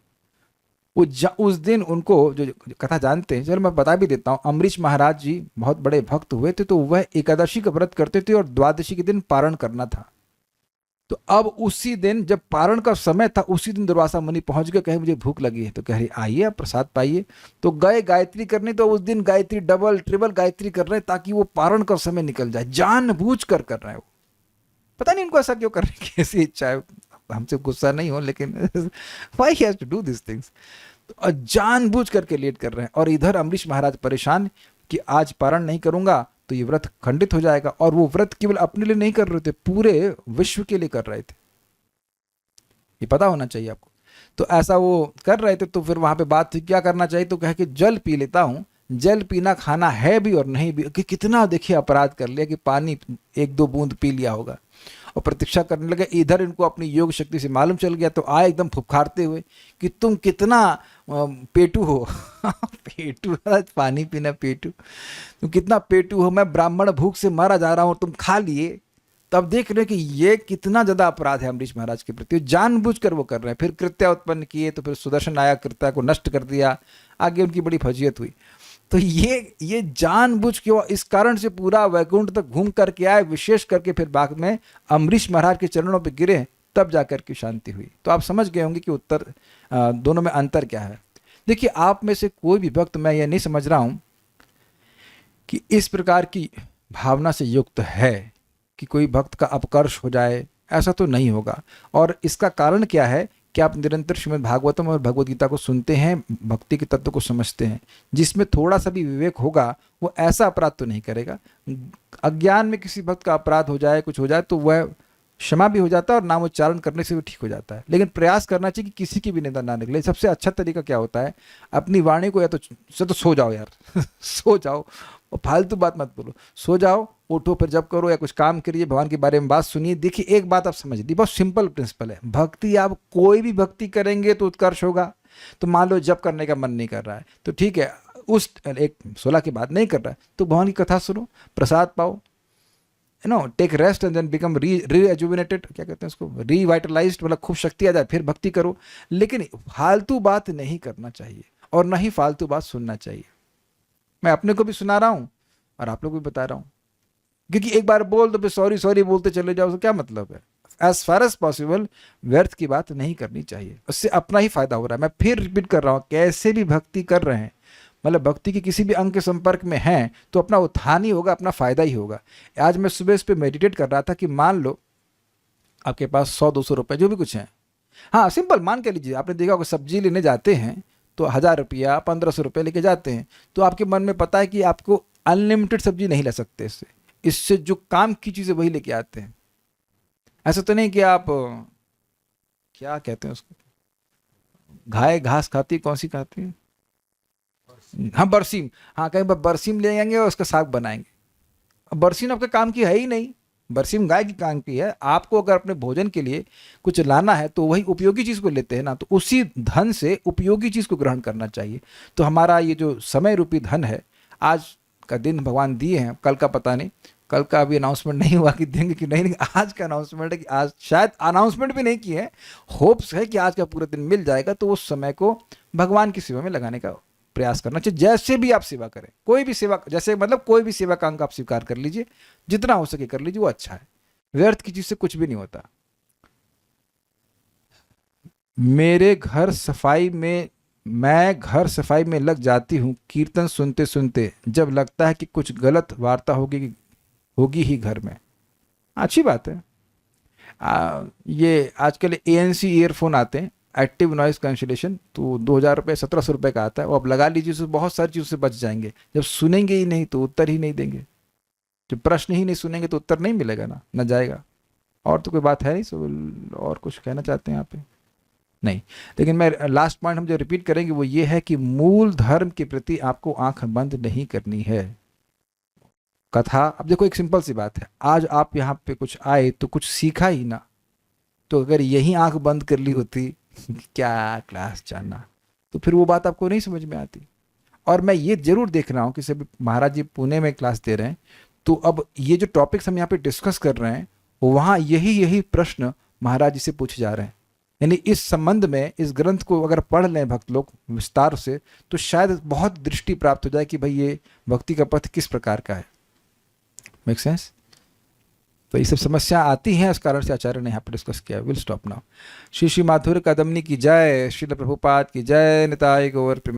उस दिन उनको जो कथा जानते हैं, चलो मैं बता भी देता हूँ। अम्बरीश महाराज जी बहुत बड़े भक्त हुए थे, तो वह एकादशी का व्रत करते थे और द्वादशी के दिन पारण करना था। तो अब उसी दिन जब पारण का समय था, उसी दिन दुर्वासा मुनि पहुंच गए, कहे मुझे भूख लगी है। तो कह रहे आइए आप प्रसाद पाइए। तो गए गायत्री करने, तो उस दिन गायत्री डबल ट्रिपल गायत्री कर रहे हैं ताकि वो पारण का समय निकल जाए। जानबूझ कर रहे हैं वो, पता नहीं इनको ऐसा क्यों कर रहे हैं, कैसी इच्छा है। हमसे गुस्सा नहीं हो, लेकिन why he has to do this things. तो जानबूझ करके लेट कर रहे हैं। और इधर अम्बरीश महाराज परेशान कि आज पारण नहीं करूंगा तो ये व्रत खंडित हो जाएगा। और वो व्रत केवल अपने लिए नहीं कर रहे थे, पूरे विश्व के लिए कर रहे थे। ये पता होना चाहिए आपको। तो ऐसा वो कर रहे थे। तो फिर वहां पे बात थी क्या करना चाहिए, तो कहे कि जल पी लेता हूं। जल पीना खाना है भी और नहीं भी, कि कितना देखिए अपराध कर लिया कि पानी 1-2 बूंद पी लिया होगा। और प्रतीक्षा करने लगे। इधर इनको अपनी योग शक्ति से मालूम चल गया, तो आए एकदम फुफकारते हुए कि तुम कितना पेटू हो। पेटू, पानी पीना पेटू, तुम कितना पेटू हो, मैं ब्राह्मण भूख से मारा जा रहा हूं, तुम खा लिए। तब देख रहे कि ये कितना ज्यादा अपराध है अम्बरीश महाराज के प्रति। जानबूझकर वो कर रहे हैं। फिर कृत्या उत्पन्न किए, तो फिर सुदर्शन आया, कृत्या को नष्ट कर दिया। आगे उनकी बड़ी फजीयत हुई। तो ये जानबूझ के इस कारण से पूरा वैकुंठ तक घूम करके आए, विशेष करके फिर बाद में अम्बरीश महाराज के चरणों पे गिरे, तब जाकर के शांति हुई। तो आप समझ गए होंगे कि उत्तर दोनों में अंतर क्या है। देखिए, आप में से कोई भी भक्त, मैं ये नहीं समझ रहा हूं कि इस प्रकार की भावना से युक्त है कि कोई भक्त का अपकर्ष हो जाए, ऐसा तो नहीं होगा। और इसका कारण क्या है कि आप निरंतर श्रीमद् भागवतम और भगवद गीता को सुनते हैं, भक्ति के तत्व को समझते हैं। जिसमें थोड़ा सा भी विवेक होगा वो ऐसा अपराध तो नहीं करेगा। अज्ञान में किसी भक्त का अपराध हो जाए, कुछ हो जाए, तो वह क्षमा भी हो जाता है और नाम उच्चारण करने से भी ठीक हो जाता है। लेकिन प्रयास करना चाहिए कि किसी की भी निंदा ना निकले। सबसे अच्छा तरीका क्या होता है, अपनी वाणी को या तो सो जाओ यार। सो जाओ और फालतू बात मत बोलो। सो जाओ, उठो, फिर जब करो या कुछ काम करिए, भगवान के बारे में बात सुनिए। देखिए, एक बात आप समझ ली, बहुत सिंपल प्रिंसिपल है। भक्ति, आप कोई भी भक्ति करेंगे तो उत्कर्ष होगा। तो मान लो जब करने का मन नहीं कर रहा है, तो ठीक है, उस एक 16 के बाद नहीं कर रहा है, तो भगवान की कथा सुनो, प्रसाद पाओ, take rest and then become rejuvenated, क्या कहते हैं उसको, रीवाइटलाइज्ड, मतलब खूब शक्ति आ जाए, फिर भक्ति करो। लेकिन फालतू बात नहीं करना चाहिए और ना ही फालतू बात सुनना चाहिए। मैं अपने को भी सुना रहा हूं और आप लोग भी बता रहा हूं, क्योंकि एक बार बोल तो फिर सॉरी सॉरी बोलते चले जाओ, तो क्या मतलब है। एज फार एज पॉसिबल व्यर्थ की बात नहीं करनी चाहिए, उससे अपना ही फायदा हो रहा है। मैं फिर रिपीट कर रहा हूं, कैसे भी भक्ति कर रहे हैं, मतलब भक्ति के किसी भी अंग के संपर्क में हैं, तो अपना उत्थान ही होगा, अपना फायदा ही होगा। आज मैं सुबह इस पर मेडिटेट कर रहा था कि मान लो आपके पास 100-200 रुपए जो भी कुछ है, हाँ सिंपल मान के लीजिए, आपने देखा होगा सब्जी लेने जाते हैं तो 1000 रुपया 1500 रुपये लेके जाते हैं, तो आपके मन में पता है कि आपको अनलिमिटेड सब्जी नहीं ला सकते। इससे जो काम की चीज़ें वही लेके आते हैं। ऐसा तो नहीं कि आप क्या कहते हैं उसको, गाय घास खाती है, कौन सी खाती है, हाँ बरसीम, हाँ कहीं बरसीम ले आएंगे और उसका साग बनाएंगे। बरसीम आपके काम की है ही नहीं, बरसीम गाय की काम की है। आपको अगर अपने भोजन के लिए कुछ लाना है तो वही उपयोगी चीज़ को लेते हैं ना, तो उसी धन से उपयोगी चीज़ को ग्रहण करना चाहिए। तो हमारा ये जो समय रूपी धन है, आज का दिन भगवान दिए हैं, कल का पता नहीं, कल का अभी अनाउंसमेंट नहीं हुआ कि देंगे कि नहीं। आज का अनाउंसमेंट है कि आज शायद अनाउंसमेंट भी नहीं किए हैं, होप्स है कि आज का पूरा दिन मिल जाएगा। तो उस समय को भगवान की सेवा में लगाने का प्रयास करना चाहिए। जैसे भी आप सेवा करें, कोई भी सेवा, जैसे मतलब कोई भी सेवा का अंग आप स्वीकार कर लीजिए, जितना हो सके कर लीजिए, वो अच्छा है। व्यर्थ की चीज से कुछ भी नहीं होता। मेरे घर सफाई में, मैं घर सफाई में लग जाती हूँ कीर्तन सुनते सुनते, जब लगता है कि कुछ गलत वार्ता होगी ही घर में। अच्छी बात है। ये आजकल ANC ईयरफोन आते हैं, एक्टिव नॉइस कैंसिलेशन, तो 2000 रुपये 1700 रुपये का आता है, वो आप लगा लीजिए, उससे बहुत सारी चीज़ों से बच जाएंगे। जब सुनेंगे ही नहीं तो उत्तर ही नहीं देंगे, जब प्रश्न ही नहीं सुनेंगे तो उत्तर नहीं मिलेगा ना जाएगा। और तो कोई बात है नहीं, सब और कुछ कहना चाहते हैं यहाँ पे नहीं। लेकिन मैं लास्ट पॉइंट हम जो रिपीट करेंगे वो ये है कि मूल धर्म के प्रति आपको आंख बंद नहीं करनी है। कथा, अब देखो एक सिंपल सी बात है, आज आप यहाँ पे कुछ आए तो कुछ सीखा ही ना, तो अगर यही आंख बंद कर ली होती क्या क्लास जानना, तो फिर वो बात आपको नहीं समझ में आती। और मैं ये जरूर देख रहा हूँ कि सभी महाराज जी पुणे में क्लास दे रहे हैं, तो अब ये जो टॉपिक्स हम यहाँ पे डिस्कस कर रहे हैं वहाँ यही प्रश्न महाराज जी से पूछे जा रहे हैं। यानी इस संबंध में इस ग्रंथ को अगर पढ़ लें भक्त लोग विस्तार से तो शायद बहुत दृष्टि प्राप्त हो जाए कि भाई ये भक्ति का पथ किस प्रकार का है। Make sense? तो ये सब समस्या आती हैं, इस कारण से आचार्य ने यहाँ पर डिस्कस किया। Will stop now. Shri Shri माधुर्य कादम्बनी की जय, श्रील प्रभुपाद की जय, निताय गौर प्रेम।